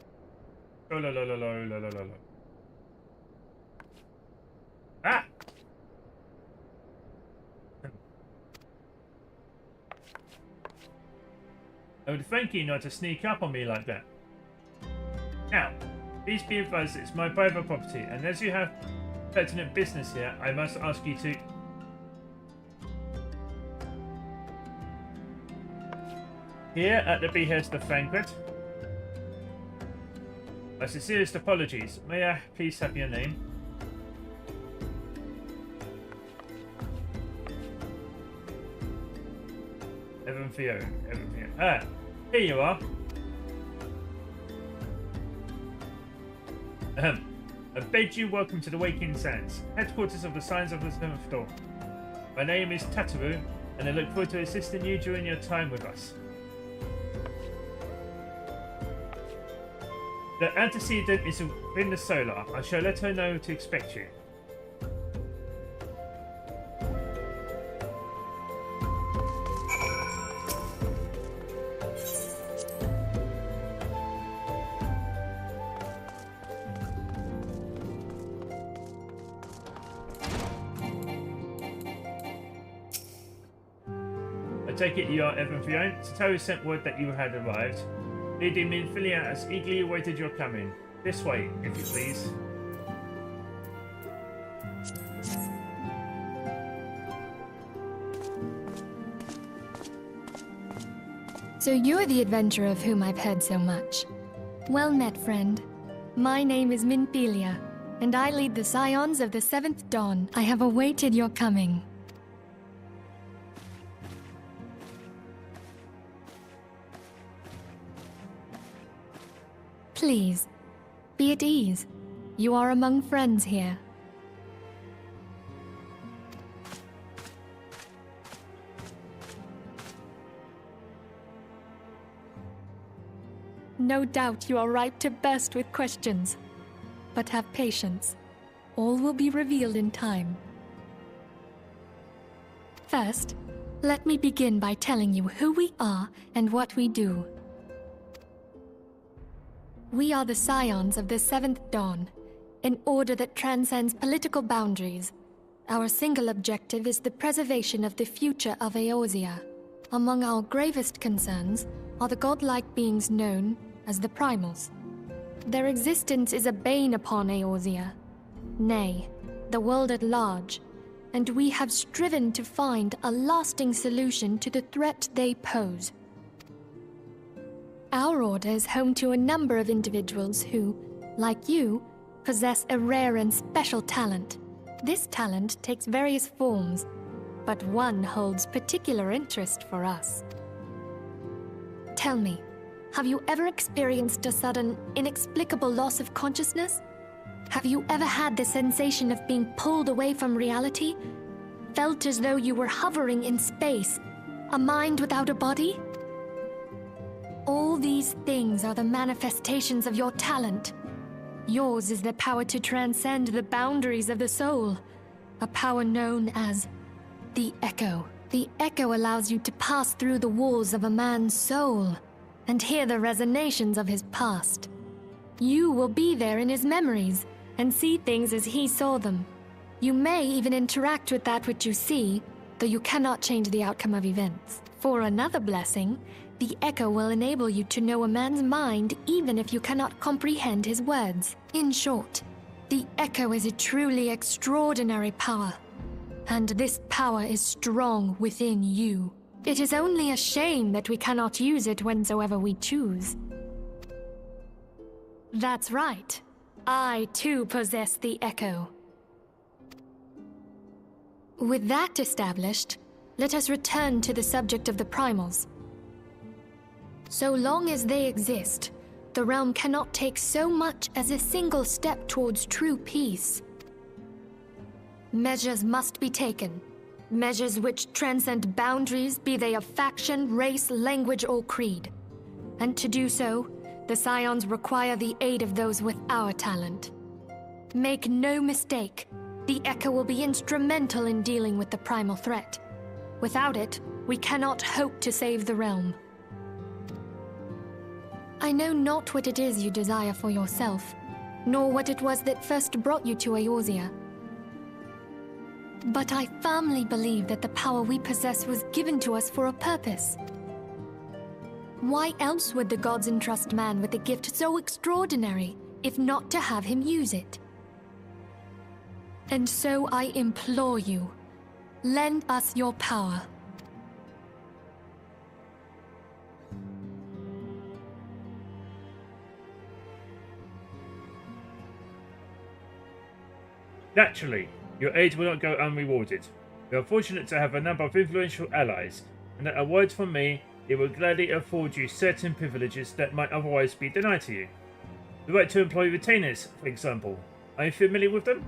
Oh la la la la la la la la. Ah! I would thank you not to sneak up on me like that. Now, please be advised it's my private property, and as you have pertinent business here, I must ask you to... Here at the behest of Thancred, my sincerest apologies. May I please have your name? Evan Theo. Ah, here you are. I bid you welcome to the Waking Sands, headquarters of the Signs of the Seventh Dawn. My name is Tataru, and I look forward to assisting you during your time with us. The antecedent is within the solar. I shall let her know to expect you. I take it you are Evan Fion. Satoru sent word that you had arrived. Lady Minfilia has eagerly awaited your coming. This way, if you please. So you're the adventurer of whom I've heard so much. Well met, friend. My name is Minfilia, and I lead the Scions of the Seventh Dawn. I have awaited your coming. Please, be at ease. You are among friends here. No doubt you are ripe to burst with questions. But have patience. All will be revealed in time. First, let me begin by telling you who we are and what we do. We are the Scions of the Seventh Dawn, an order that transcends political boundaries. Our single objective is the preservation of the future of Eorzea. Among our gravest concerns are the godlike beings known as the Primals. Their existence is a bane upon Eorzea, nay, the world at large, and we have striven to find a lasting solution to the threat they pose. Our order is home to a number of individuals who, like you, possess a rare and special talent. This talent takes various forms, but one holds particular interest for us. Tell me, Have you ever experienced a sudden, inexplicable loss of consciousness? Have you ever had the sensation of being pulled away from reality? Felt as though you were hovering in space, a mind without a body? All these things are the manifestations of your talent. Yours is the power to transcend the boundaries of the soul, a power known as the Echo. The Echo allows you to pass through the walls of a man's soul and hear the resonations of his past. You will be there in his memories and see things as he saw them. You may even interact with that which you see, though you cannot change the outcome of events. For another blessing, the Echo will enable you to know a man's mind even if you cannot comprehend his words. In short, the Echo is a truly extraordinary power, and this power is strong within you. It is only a shame that we cannot use it whensoever we choose. That's right. I too possess the Echo. With that established, let us return to the subject of the primals. So long as they exist, the realm cannot take so much as a single step towards true peace. Measures must be taken. Measures which transcend boundaries, be they of faction, race, language, or creed. And to do so, the Scions require the aid of those with our talent. Make no mistake, the Echo will be instrumental in dealing with the primal threat. Without it, we cannot hope to save the realm. I know not what it is you desire for yourself, nor what it was that first brought you to Eorzea. But I firmly believe that the power we possess was given to us for a purpose. Why else would the gods entrust man with a gift so extraordinary, if not to have him use it? And so I implore you, lend us your power. Naturally, your aid will not go unrewarded. We are fortunate to have a number of influential allies, and at a word from me, it will gladly afford you certain privileges that might otherwise be denied to you. The right to employ retainers, for example. Are you familiar with them?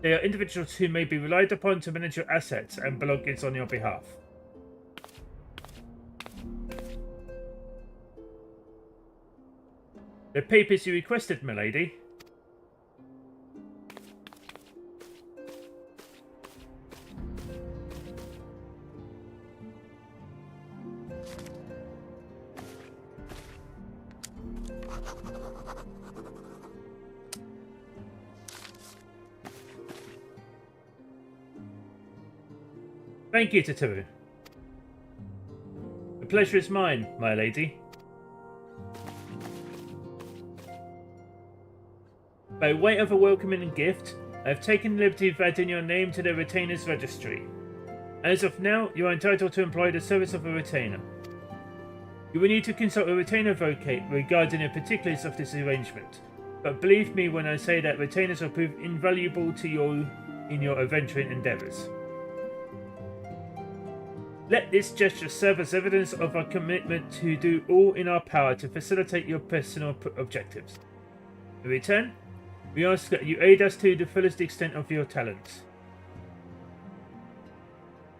They are individuals who may be relied upon to manage your assets and belongings on your behalf. The papers you requested, milady. Thank you, Tataru. The pleasure is mine, my lady. By way of a welcoming gift, I have taken the liberty of adding your name to the Retainer's Registry. As of now, you are entitled to employ the service of a retainer. You will need to consult a retainer advocate regarding the particulars of this arrangement, but believe me when I say that retainers will prove invaluable to you in your adventuring endeavours. Let this gesture serve as evidence of our commitment to do all in our power to facilitate your personal objectives. In return, we ask that you aid us to the fullest extent of your talents.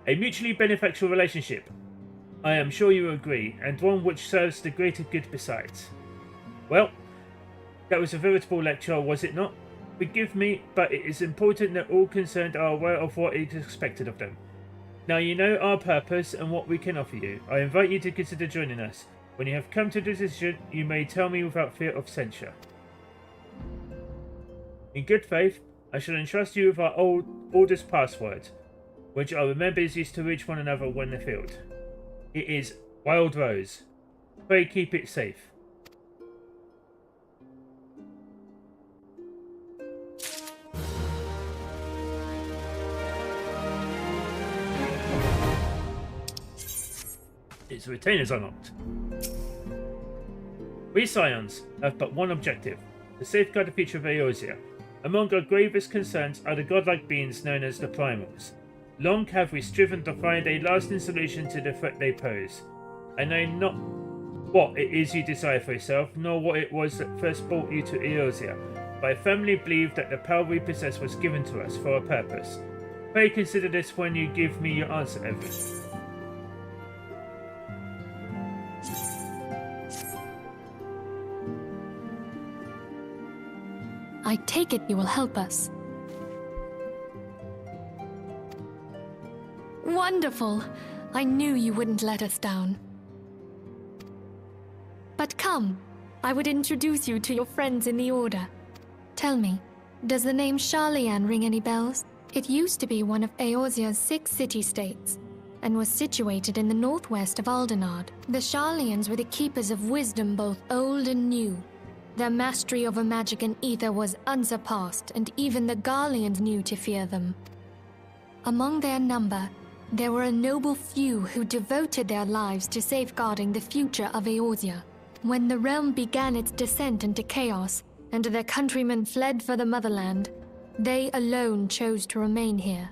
A mutually beneficial relationship, I am sure you agree, and one which serves the greater good besides. Well, that was a veritable lecture, was it not? Forgive me, but it is important that all concerned are aware of what is expected of them. Now you know our purpose and what we can offer you. I invite you to consider joining us. When you have come to a decision, you may tell me without fear of censure. In good faith, I shall entrust you with our oldest password, which our members used to reach one another when afield. It is Wild Rose. Pray keep it safe. Its retainers unlocked. We Scions have but one objective, to safeguard the future of Eorzea. Among our gravest concerns are the godlike beings known as the Primals. Long have we striven to find a lasting solution to the threat they pose. I know not what it is you desire for yourself, nor what it was that first brought you to Eorzea. But I firmly believe that the power we possess was given to us for a purpose. Pray consider this when you give me your answer, Evan. I take it you will help us. Wonderful! I knew you wouldn't let us down. But come, I would introduce you to your friends in the Order. Tell me, does the name Sharlayan ring any bells? It used to be one of Eorzea's 6 city-states, and was situated in the northwest of Aldenard. The Sharlayans were the keepers of wisdom both old and new. Their mastery over magic and ether was unsurpassed, and even the Garleans knew to fear them. Among their number, there were a noble few who devoted their lives to safeguarding the future of Eorzea. When the realm began its descent into chaos, and their countrymen fled for the motherland, they alone chose to remain here.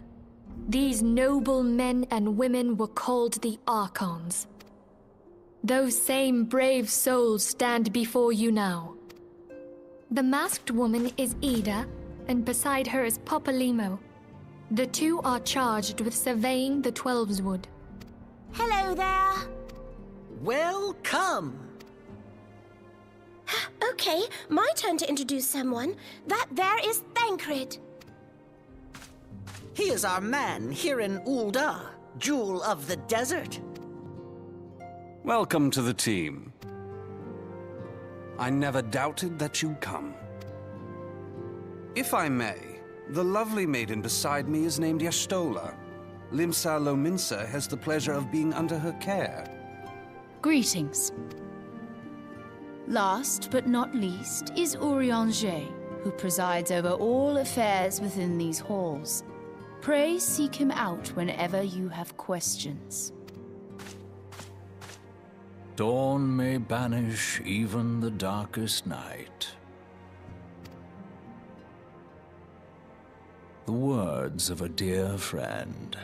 These noble men and women were called the Archons. Those same brave souls stand before you now. The masked woman is Ida, and beside her is Popolimo. The two are charged with surveying the Twelveswood. Hello there. Welcome. Okay, my turn to introduce someone. That there is Thancred. He is our man here in Ul'dah, Jewel of the Desert. Welcome to the team. I never doubted that you'd come. If I may, the lovely maiden beside me is named Y'shtola. Limsa Lominsa has the pleasure of being under her care. Greetings. Last but not least is Urianger, who presides over all affairs within these halls. Pray seek him out whenever you have questions. Dawn may banish even the darkest night. The words of a dear friend.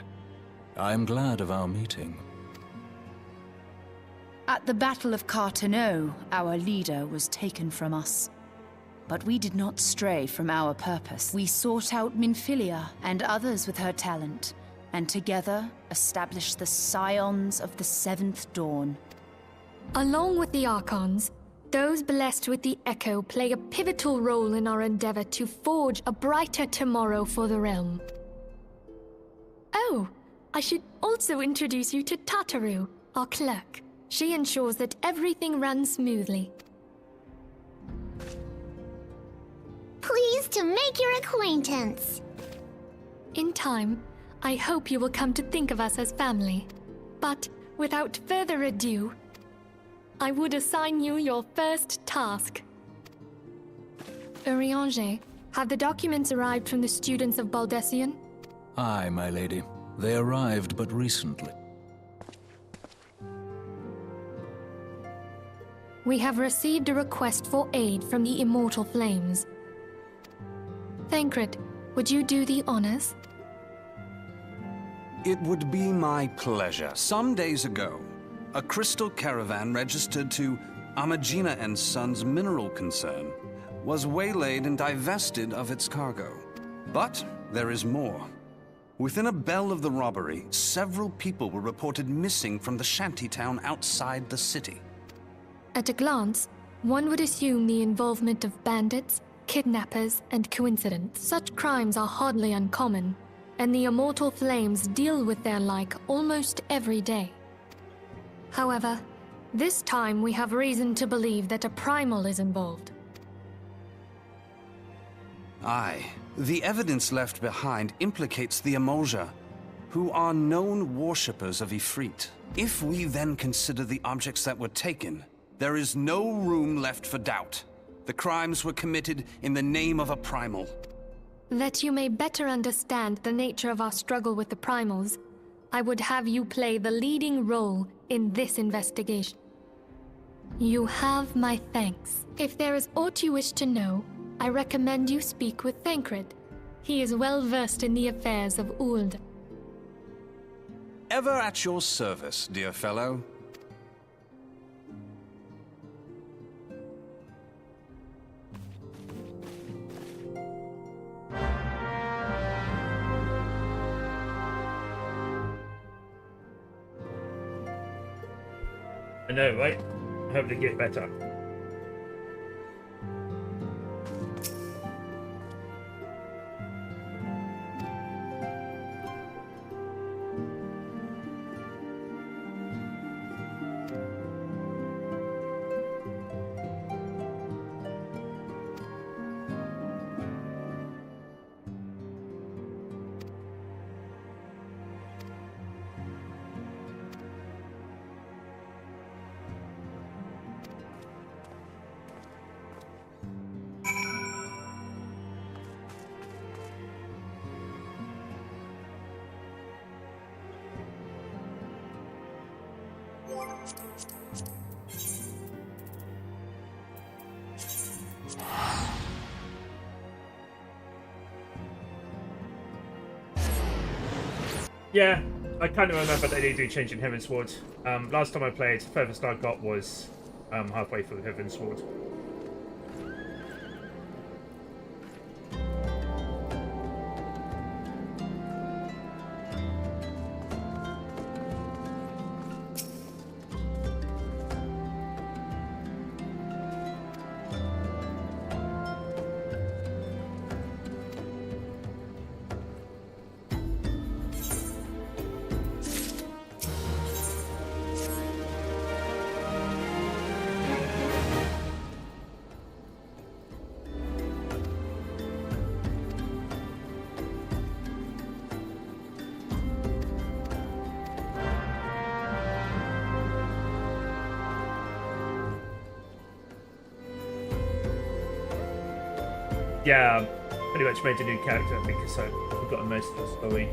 I am glad of our meeting. At the Battle of Carteneau, our leader was taken from us. But we did not stray from our purpose. We sought out Minfilia and others with her talent, and together established the Scions of the 7th Dawn. Along with the Archons, those blessed with the Echo play a pivotal role in our endeavor to forge a brighter tomorrow for the realm. Oh, I should also introduce you to Tataru, our clerk. She ensures that everything runs smoothly. Pleased to make your acquaintance. In time, I hope you will come to think of us as family. But without further ado, I would assign you your first task. Urianger, have the documents arrived from the students of Baldessian? Aye, my lady. They arrived but recently. We have received a request for aid from the Immortal Flames. Thancred, would you do the honors? It would be my pleasure. Some days ago, a crystal caravan registered to Amagina and Sons mineral concern was waylaid and divested of its cargo. But there is more. Within a bell of the robbery, several people were reported missing from the shantytown outside the city. At a glance, one would assume the involvement of bandits, kidnappers, and coincidence. Such crimes are hardly uncommon, and the Immortal Flames deal with their like almost every day. However, this time we have reason to believe that a primal is involved. Aye. The evidence left behind implicates the Emolja, who are known worshippers of Ifrit. If we then consider the objects that were taken, there is no room left for doubt. The crimes were committed in the name of a primal. That you may better understand the nature of our struggle with the primals, I would have you play the leading role in this investigation. You have my thanks. If there is aught you wish to know, I recommend you speak with Thancred. He is well versed in the affairs of Ul'dah. Ever at your service, dear fellow. know, right? I hope they get better. Yeah, I kind of remember that they do change in Heavensward. Last time I played, furthest I got was halfway through Heavensward. Yeah, pretty much made a new character because I've forgotten most of the story.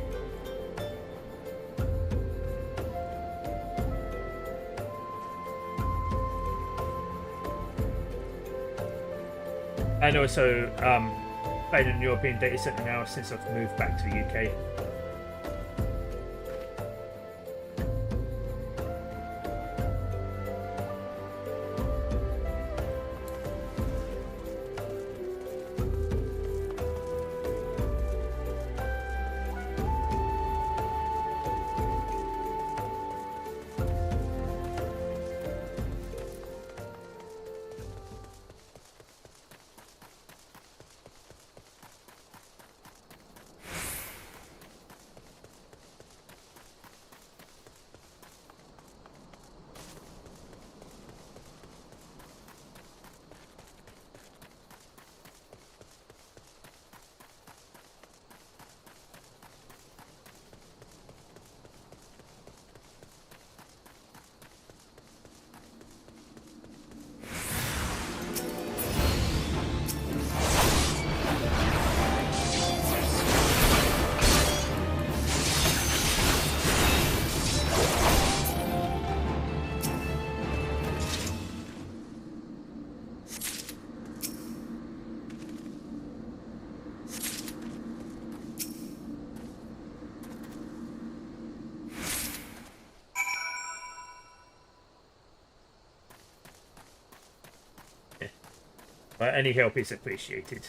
And also, playing in a European data center now since I've moved back to the UK. But any help is appreciated.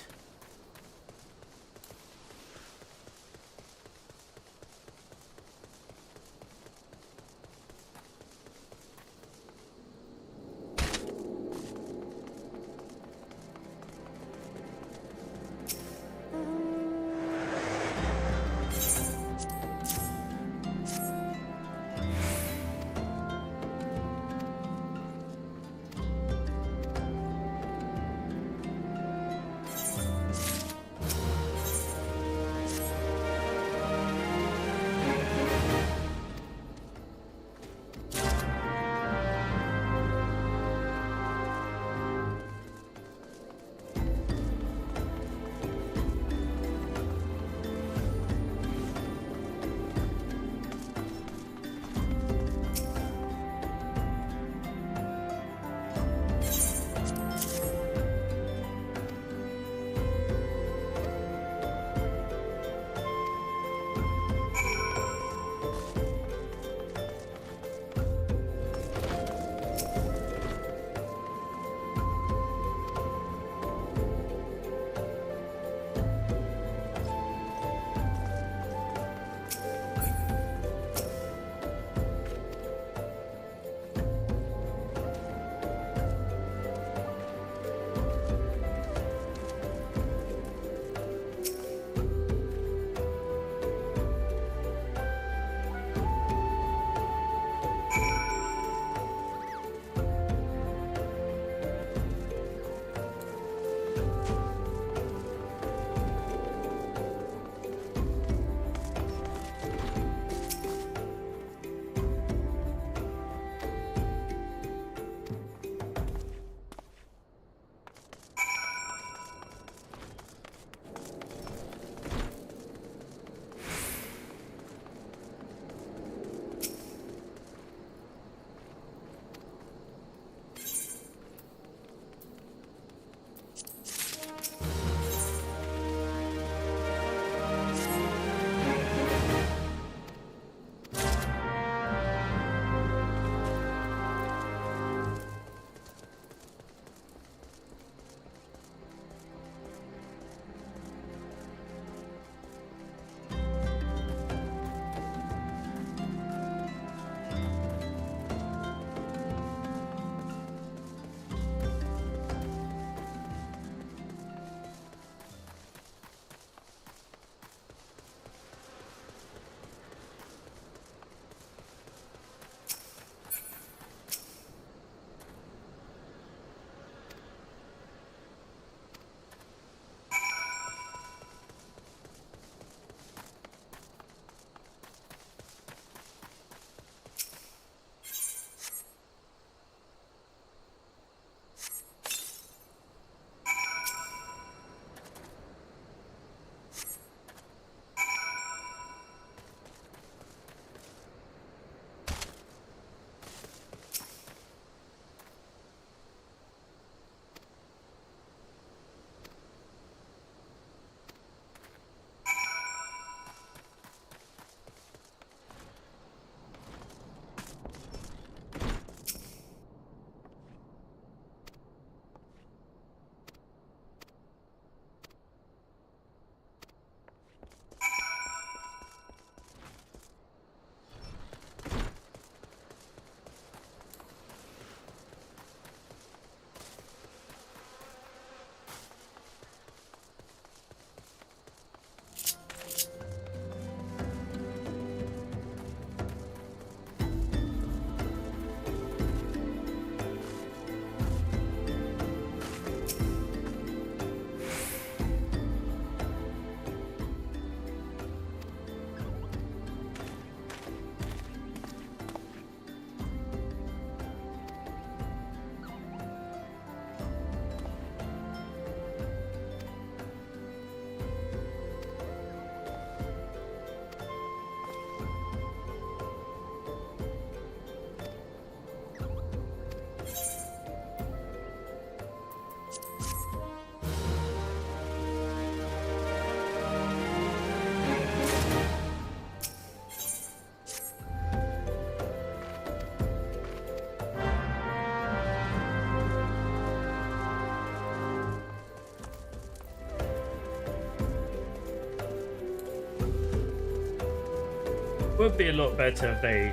would be a lot better if they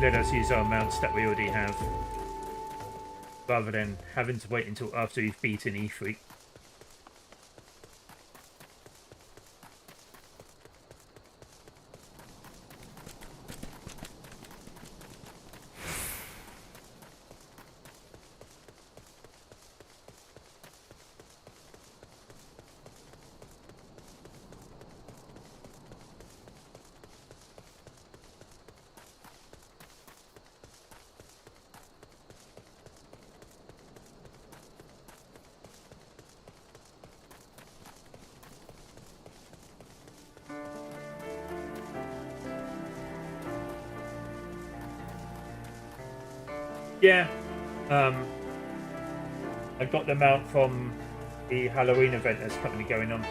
let us use our mounts that we already have, rather than having to wait until after we've beaten E3. Yeah, I got them out from the Halloween event that's currently going on.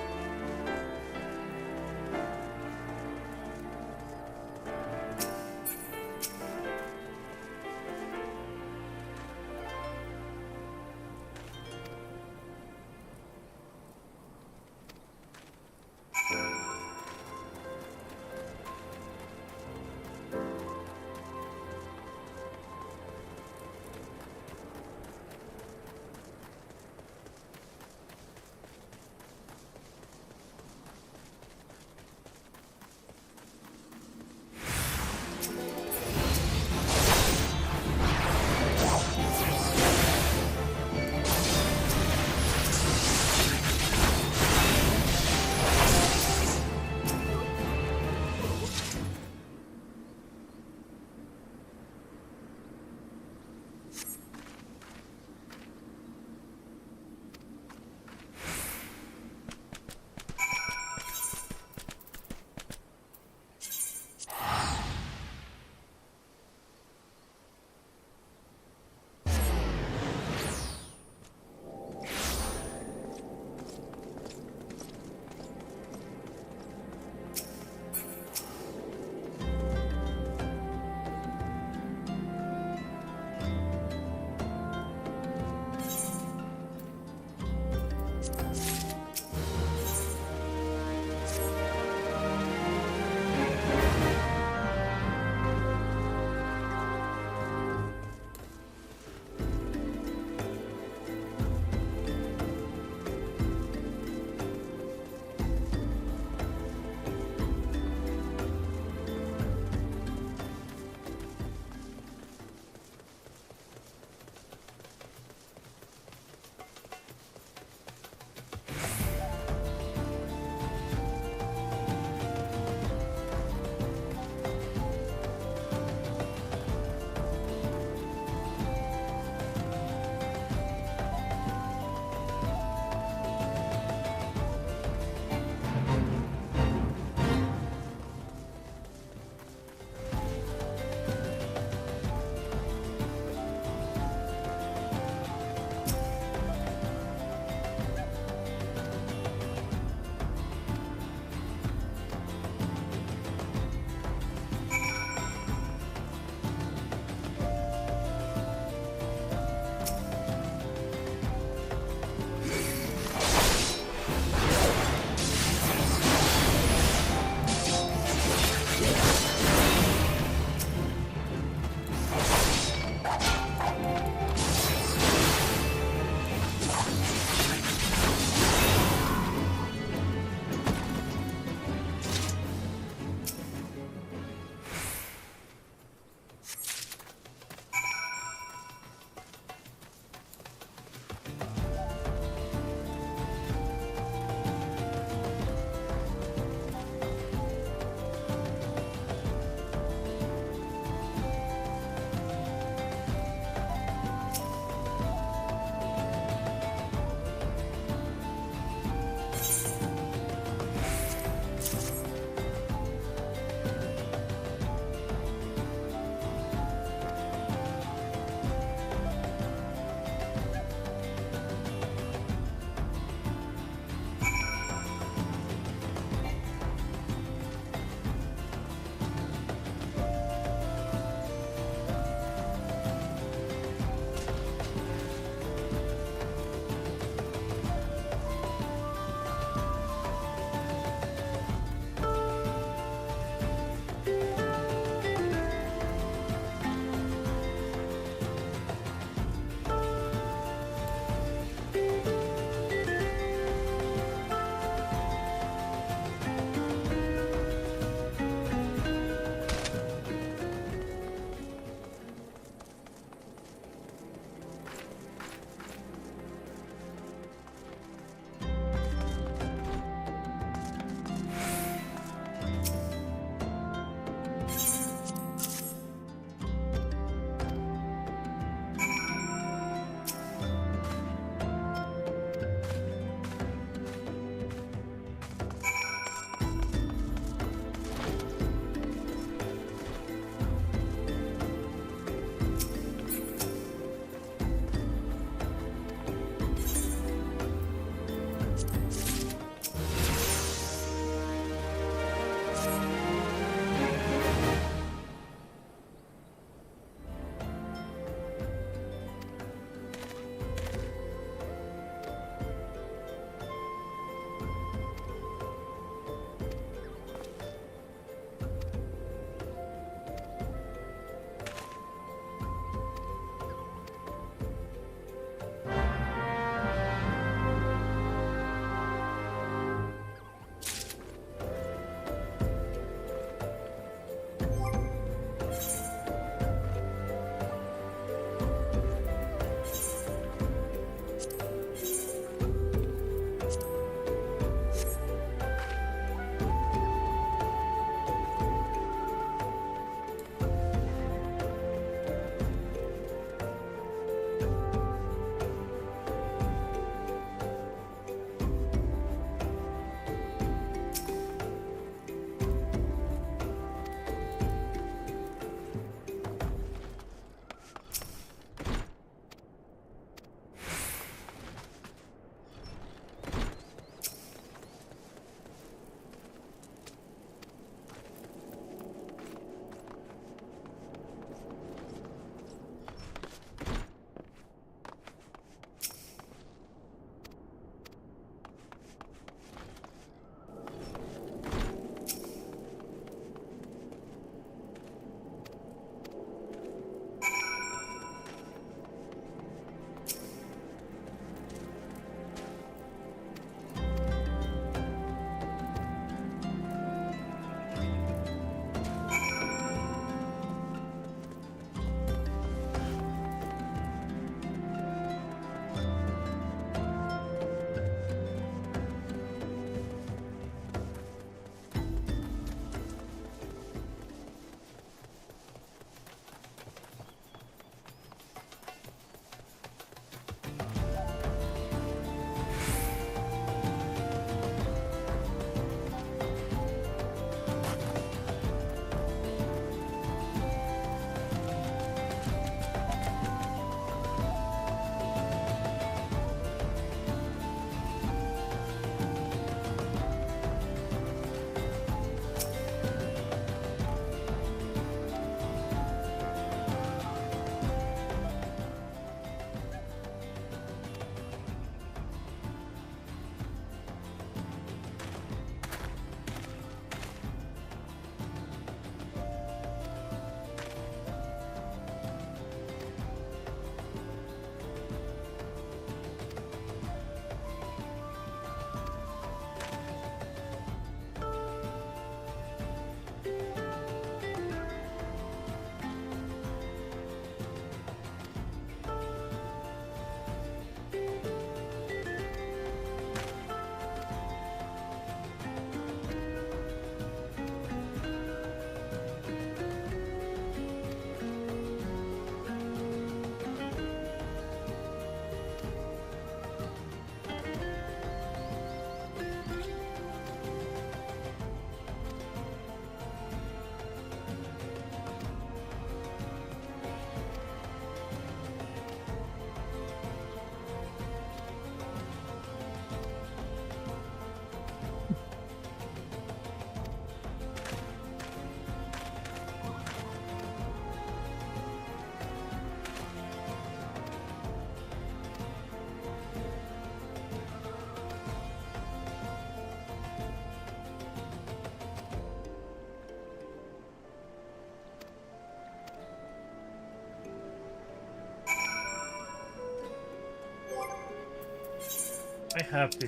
I have to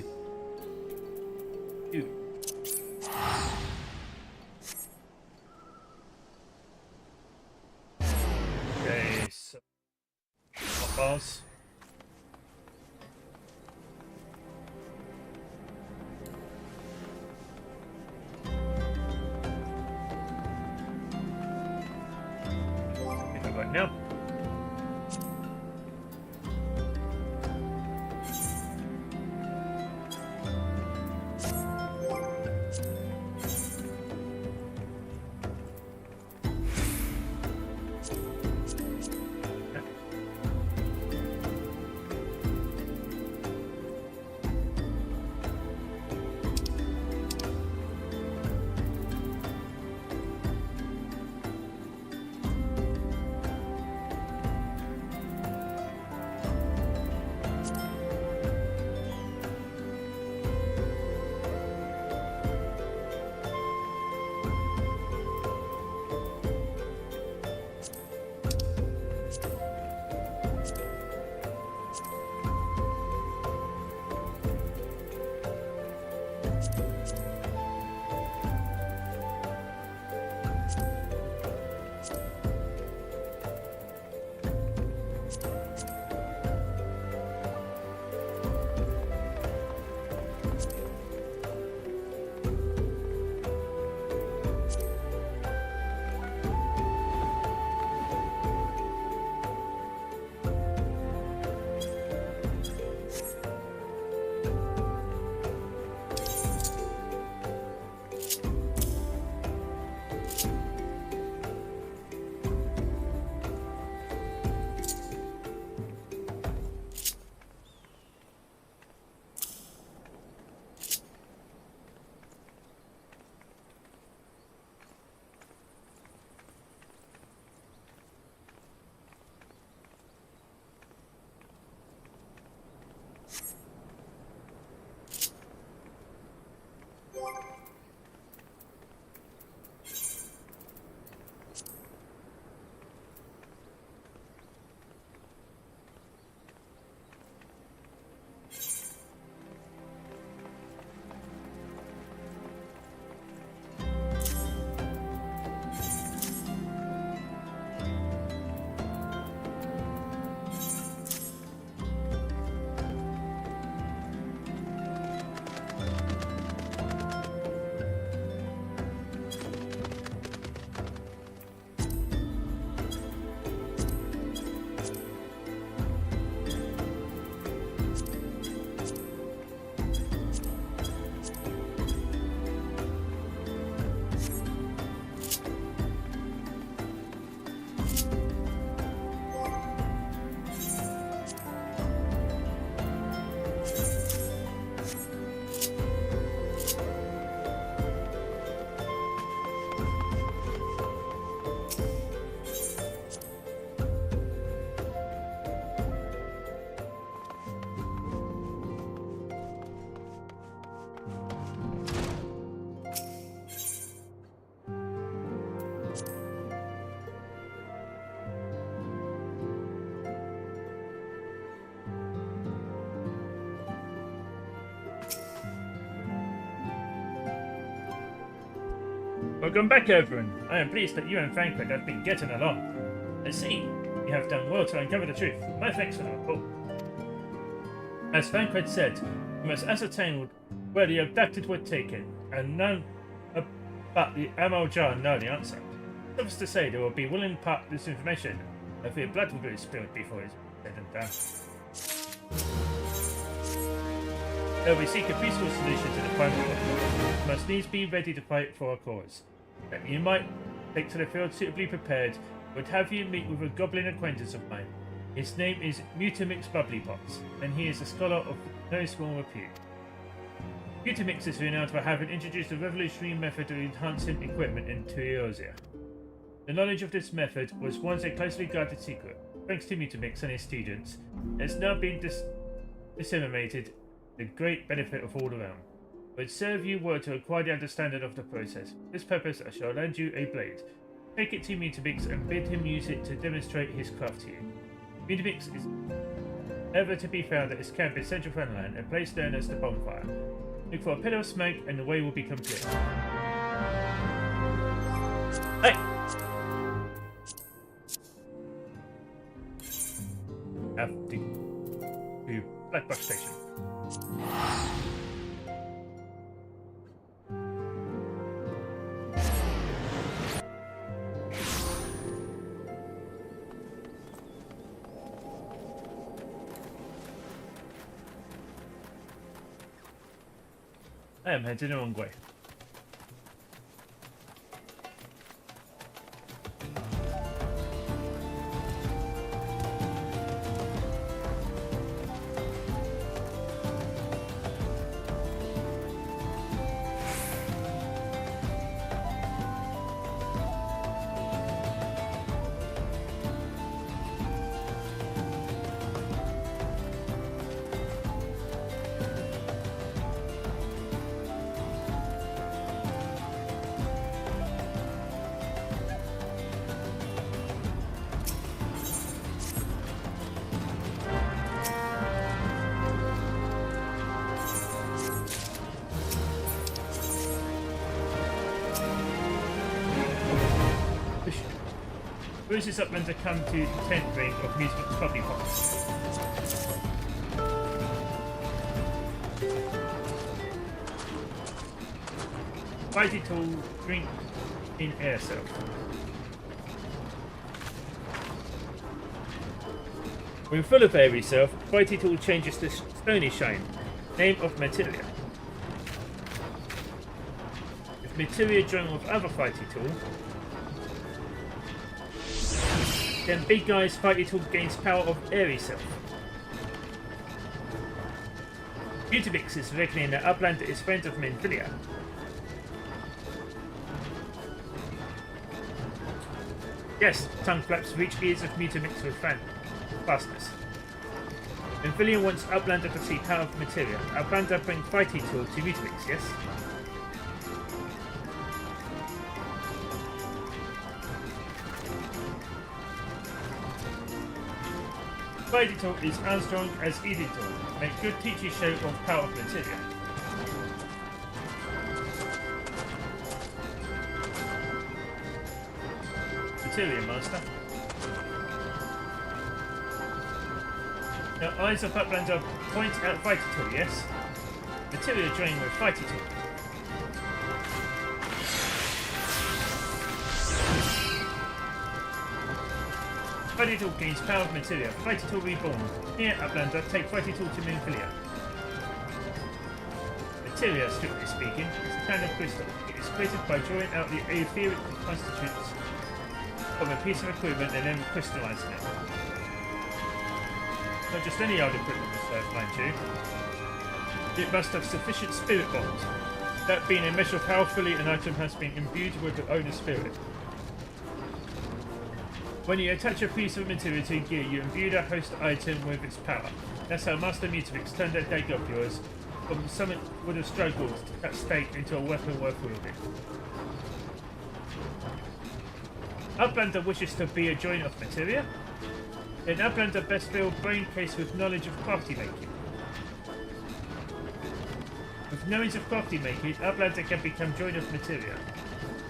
do. Okay, so balls. Right now. Welcome back, everyone. I am pleased that you and Franklin have been getting along. I see. You have done well to uncover the truth. My thanks for the report. As Franklin said, we must ascertain where the abducted were taken, and none but the ammo jar know the answer. Suffice to say, they will be willing to part this information. I fear blood will be spilled before it's said and done. Though we seek a peaceful solution to the problem, we must needs be ready to fight for our cause. That you might take to the field suitably prepared would have you meet with a goblin acquaintance of mine. His name is Mutamix Bubblypots, and he is a scholar of no small repute. Mutamix is renowned for having introduced a revolutionary method of enhancing equipment in Eorzea. The knowledge of this method was once a closely guarded secret. Thanks to Mutamix and his students, it has now been disseminated to the great benefit of all around. It would serve you well to acquire the understanding of the process. For this purpose, I shall lend you a blade. Take it to Mutamix and bid him use it to demonstrate his craft to you. Mutamix is ever to be found at its camp in central Funland, a place known as the Bonfire. Look for a pillar of smoke and the way will become clear. Hey! Have to Black Buck Station. I am heading the wrong way. Bruce's Uplands have come to the 10th ring of Music Coffee Pots. Mighty Tool, drink in air cell. When full of airy self, Mighty Tool changes to Stony Shine, name of materia. If materia join with other Fighty Tool, then Big Guy's Fighty Tool gains power of airy self. Mutamix is reckoning that Uplander is friend of Minfilia. Yes, tongue flaps reach ears of Mutamix with fastness. Minfilia wants Uplander to see power of materia. Uplander bring Fighty Tool to Mutamix, yes? Fighty Tool is Armstrong as Easy Tool. Make good teacher show of power of materia. Materia Master. Now, Eyes of Uplander point at Fighty Tool, yes? Materia joining with Fighty Tool. Fighty Tool gains power of materia. Fighty Tool reborn. Here, Uplander, take Fighty Tool to Minfilia. Materia, strictly speaking, is a kind of crystal. It is created by drawing out the etheric constituents from a piece of equipment and then crystallizing it. Not just any old equipment, mind you. It must have sufficient spirit bonds. That being a measure of how fully an item has been imbued with the owner's spirit. When you attach a piece of material to gear, you imbue the host item with its power. That's how Master Mutamix turned that Dagger of yours from something would have struggled to cut stake into a weapon worth wielding. Uplander wishes to be a joiner of materia. Then Uplander best filled brain case with knowledge of crafty making. With knowledge of crafty making, Uplander can become joiner of materia.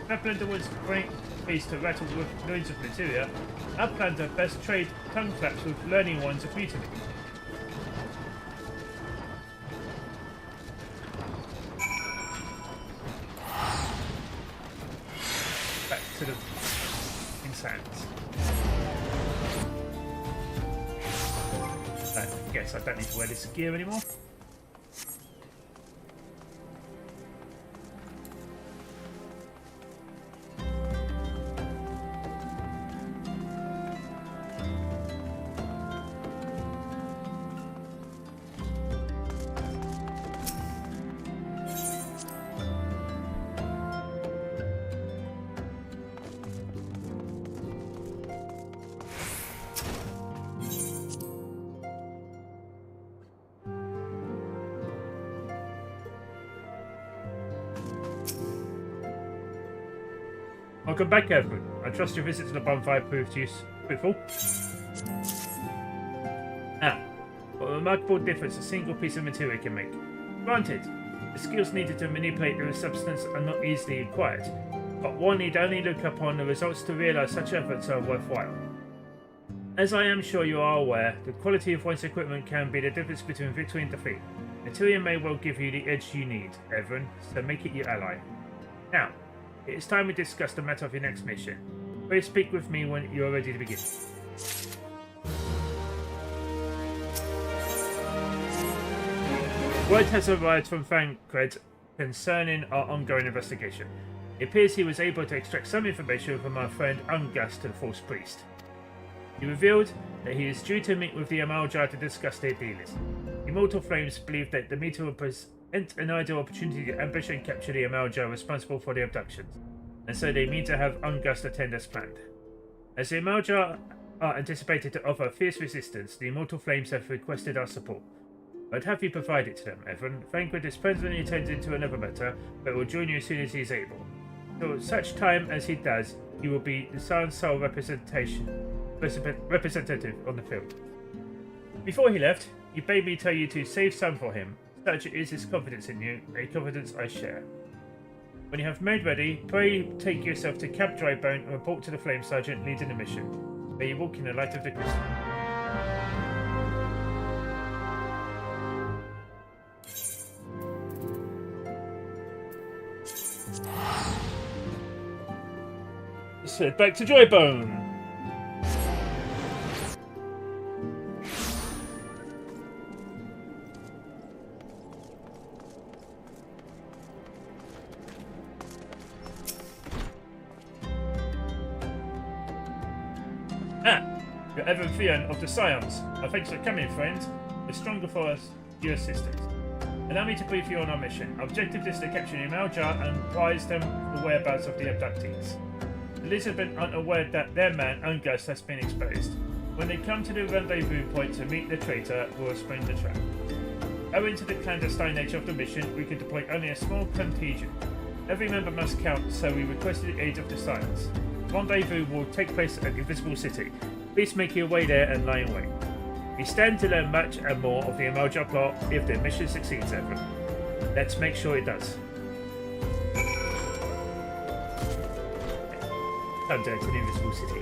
Uplander wants brain case to rattle with knowledge of materia. Uplander best trade tongue flaps with learning ones of Mutamix. Back to the insands. I guess I don't need to wear this gear anymore. Welcome back, everyone. I trust your visit to the bonfire proved fruitful. What a remarkable difference a single piece of material can make. Granted, the skills needed to manipulate the substance are not easily acquired, but one need only look upon the results to realize such efforts are worthwhile. As I am sure you are aware, the quality of one's equipment can be the difference between victory and defeat. Material may well give you the edge you need, Everin, so make it your ally. Now, it is time we discuss the matter of your next mission. Please speak with me when you are ready to begin. Word has arrived from Thancred concerning our ongoing investigation. It appears he was able to extract some information from our friend Ungus to the False Priest. He revealed that he is due to meet with the Amaljar to discuss their dealings. Immortal Flames believe that the meeting will present an ideal opportunity to ambush and capture the Amaljar responsible for the abductions, and so they mean to have Ungus attend as planned. As the Amaljar are anticipated to offer fierce resistance, the Immortal Flames have requested our support. I'd have you provide it to them, Evan. Thancred is presently attending to another matter, but will join you as soon as he is able. So, such time as he does, he will be the Science Soul representative on the field. Before he left, he bade me tell you to save some for him. Such is his confidence in you, a confidence I share. When you have made ready, pray take yourself to Camp Drybone and report to the Flame Sergeant leading the mission. May you walk in the light of the crystal. Let's head back to Drybone. You're Evan Fion of the Scions. Our thanks for coming, friends. We're stronger for us, your assistance. Allow me to brief you on our mission. Our objective is to capture the Amaljar and apprise them the whereabouts of the abductees. The Liz have been unaware that their man, Ungus, has been exposed. When they come to the rendezvous point to meet the traitor, we'll explain the trap. Owing to the clandestine nature of the mission, we can deploy only a small contingent. Every member must count, so we requested the aid of the Scions. The rendezvous will take place at Invisible City. Please make your way there and lie in wait. We stand to learn much and more of the Amaljar plot if the mission succeeds, Evan. Let's make sure it does. Time to enter the Invisible City.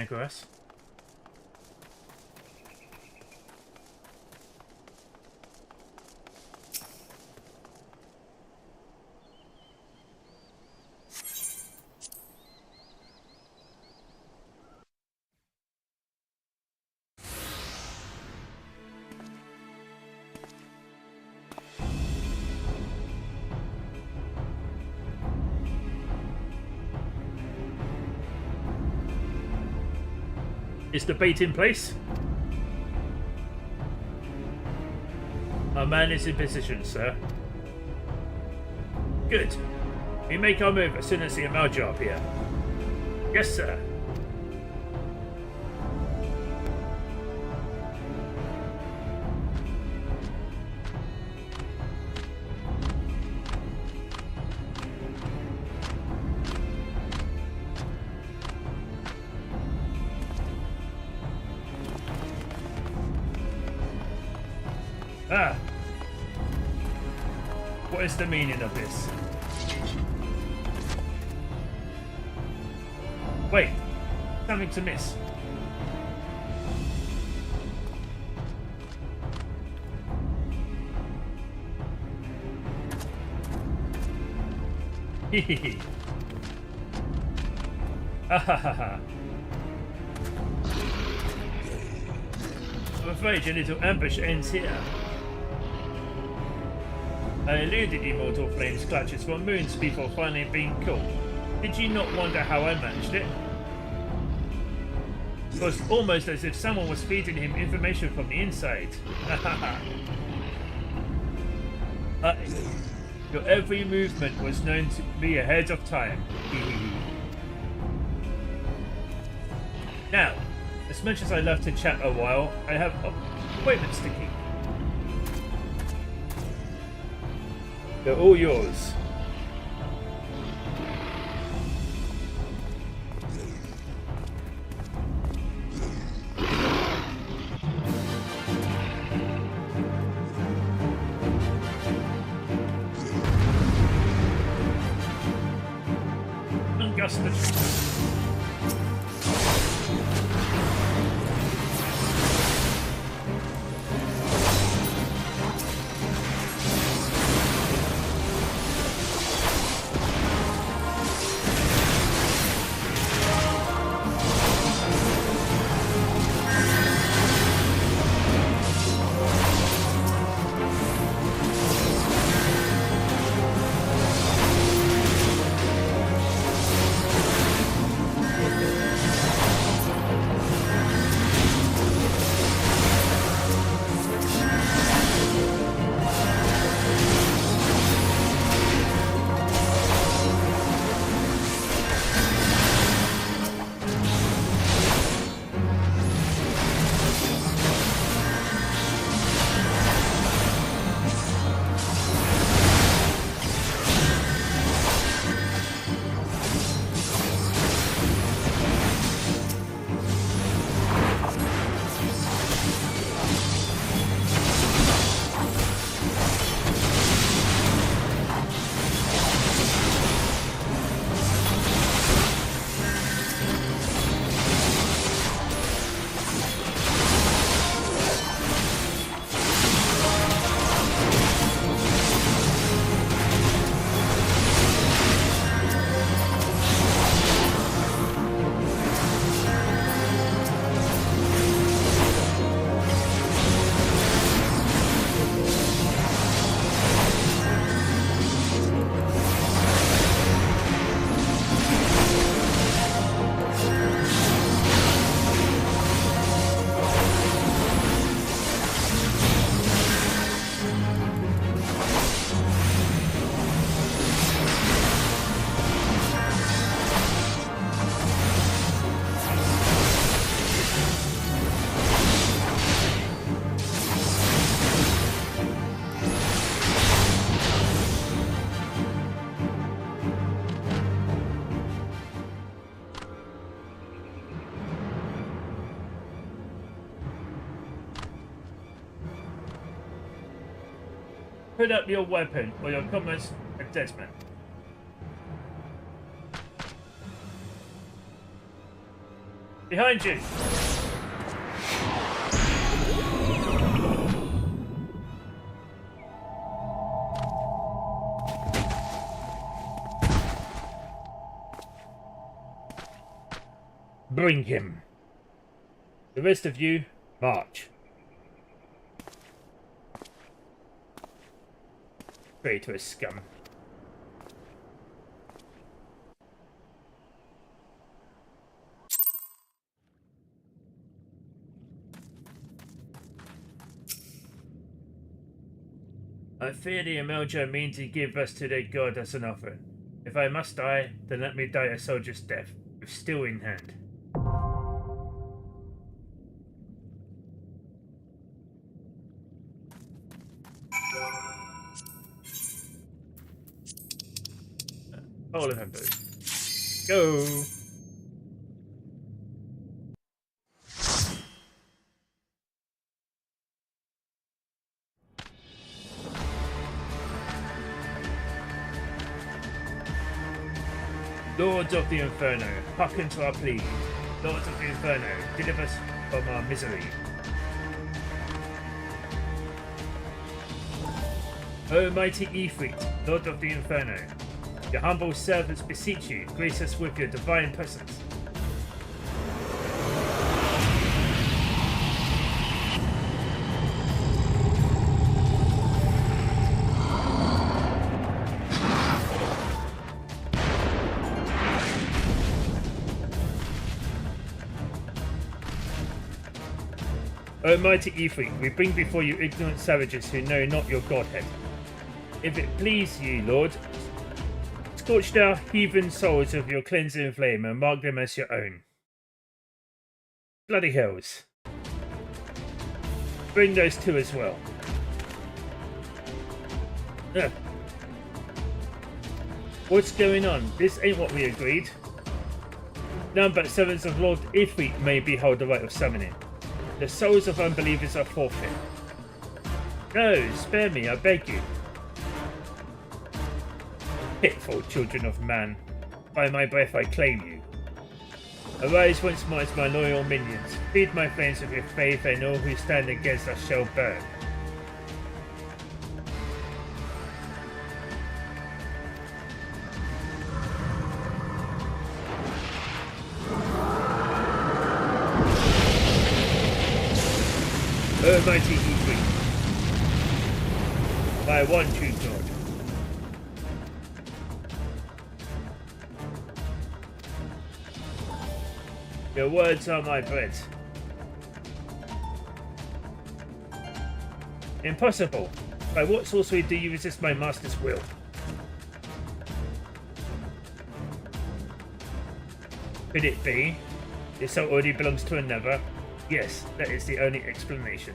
Grass. Is the bait in place? Our man is in position, sir. Good. We make our move as soon as the Amaljar appear. Yes, sir. Ah! What is the meaning of this? Wait! Something to miss. Hehehe. Ah ha ha ha. afraid your little ambush ends here. I eluded immortal flame's clutches for moons before finally being caught. Did you not wonder how I managed it? It was almost as if someone was feeding him information from the inside. Your every movement was known to me ahead of time. Now, as much as I love to chat a while, I have appointments to keep. They're all yours. Put up your weapon, or your comrades are dead men. Behind you! Bring him. The rest of you, march. Traitorous scum. I fear the Emelja mean to give us to their god as an offering. If I must die, then let me die a soldier's death, with steel in hand. All of them, go! Lords of the Inferno, hearken to our plea. Lords of the Inferno, deliver us from our misery. O mighty Ifrit, Lord of the Inferno, your humble servants beseech you, grace us with your divine presence. O mighty Ifrit, we bring before you ignorant savages who know not your godhead. If it please ye, Lord, scorch our heathen souls with your cleansing flame and mark them as your own. Bloody hells. Bring those two as well. Ugh. What's going on? This ain't what we agreed. None but servants of Lord Ifrit may behold the right of summoning. The souls of unbelievers are forfeit. No, spare me, I beg you. Pitiful children of man, by my breath I claim you. Arise once more as my loyal minions, feed my flames with your faith, and all who stand against us shall burn. Almighty Ifrit, by one true God. Your words are my bread. Impossible! By what sorcery do you resist my master's will? Could it be? This soul already belongs to another? Yes, that is the only explanation.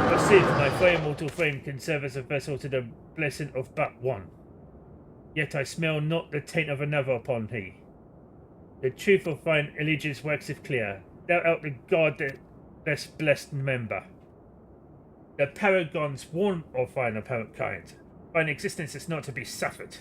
Perceive my frail mortal frame can serve as a vessel to the blessing of but one. Yet I smell not the taint of another upon thee. The truth of thine allegiance waxeth clear. Thou art the god that less blessed member. The paragons warn of thine apparent kind. Thine existence is not to be suffered.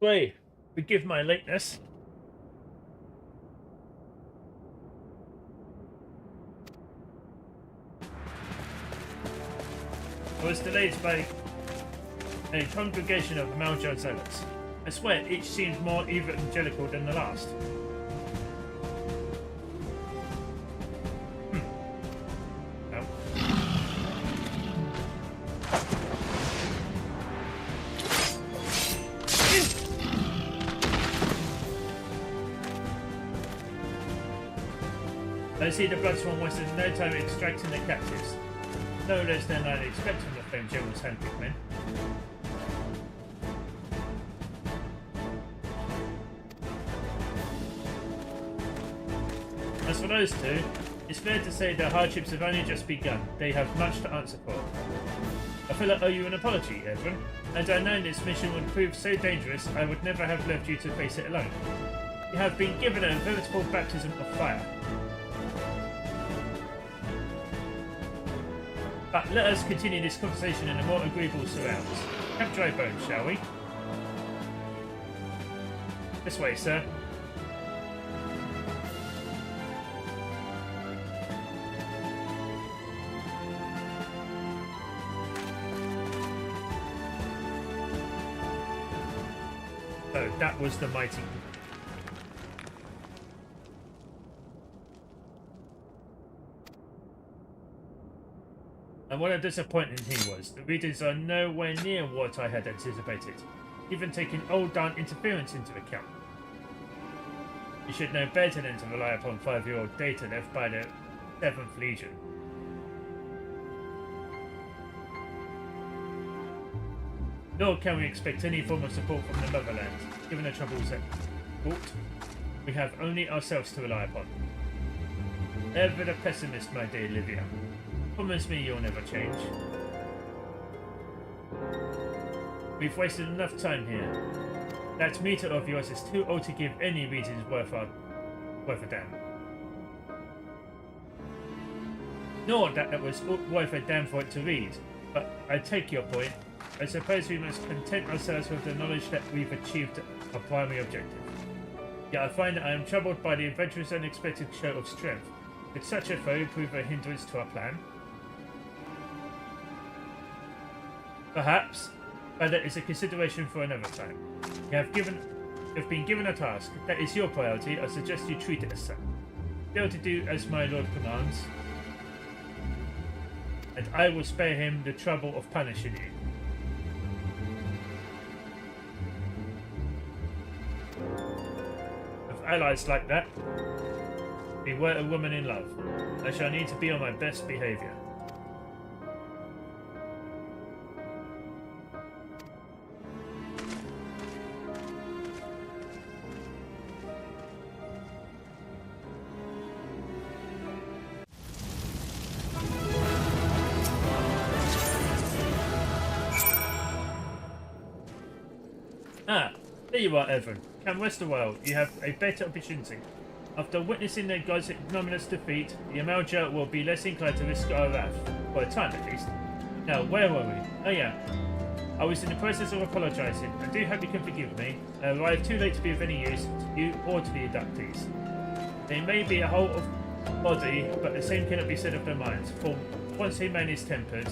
Pray, forgive my lateness. I was delayed by a congregation of Maljar zealots. I swear, each seemed more evangelical than the last. No. I see the Bloodsworn wasted no time extracting the captives. No less than I'd expect from the Flame General's handpicked men. As for those two, it's fair to say their hardships have only just begun. They have much to answer for. I feel I owe you an apology, Edwin. Had I known this mission would prove so dangerous, I would never have left you to face it alone. You have been given a veritable baptism of fire. But let us continue this conversation in a more agreeable surrounds. Have dry bones, shall we? This way, sir. So that was the mighty. And what a disappointment he was. The readings are nowhere near what I had anticipated, even taking old Darn interference into account. You should know better than to rely upon 5-year-old data left by the 7th Legion. Nor can we expect any form of support from the motherland, given the troubles at court. We have only ourselves to rely upon. Ever the pessimist, my dear Livia. Promise me you'll never change. We've wasted enough time here. That meter of yours is too old to give any reasons worth a damn. Nor that it was worth a damn for it to read. But I take your point. I suppose we must content ourselves with the knowledge that we've achieved our primary objective. Yet I find that I am troubled by the adventurous unexpected show of strength. Could such a foe prove a hindrance to our plan? Perhaps, but that is a consideration for another time. You have been given a task. That is your priority. I suggest you treat it as such. Fail to do as my lord commands, and I will spare him the trouble of punishing you. With allies like that, beware a woman in love. I shall need to be on my best behaviour. There you are, Evan. Come rest a while. You have a better opportunity. After witnessing their god's ignominious defeat, the Amalja will be less inclined to risk our wrath. For a time, at least. Now, where were we? Oh yeah. I was in the process of apologising. I do hope you can forgive me. I arrived too late to be of any use to you or to the abductees. They may be a whole of body, but the same cannot be said of their minds. For once a man is tempered...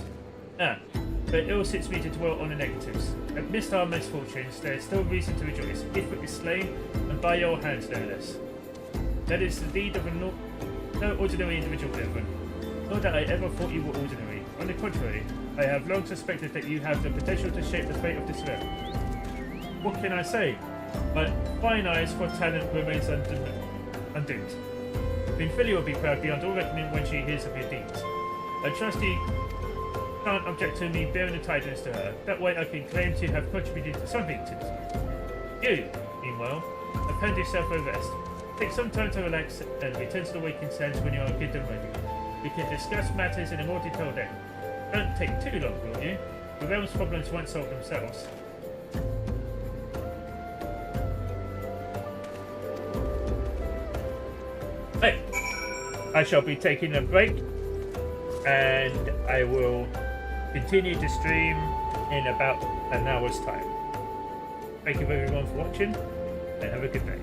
but ill sits me to dwell on the negatives. Amidst our misfortunes, there is still reason to rejoice. If it is slain, and by your hands no less. That is the deed of no ordinary individual, Evan. Not that I ever thought you were ordinary. On the contrary, I have long suspected that you have the potential to shape the fate of this realm. What can I say? My fine eyes for talent remains undimmed. Minfilia will be proud beyond all reckoning when she hears of your deeds. I trust you can't object to me bearing the tidings to her. That way I can claim to have contributed something to this. You, meanwhile, have earned yourself a rest. Take some time to relax and return to the waking sands when you are good and ready. We can discuss matters in a more detail then. Don't take too long, will you? The realm's problems won't solve themselves. Hey, I shall be taking a break, and I will continue to stream in about an hour's time. Thank you everyone for watching, and have a good day.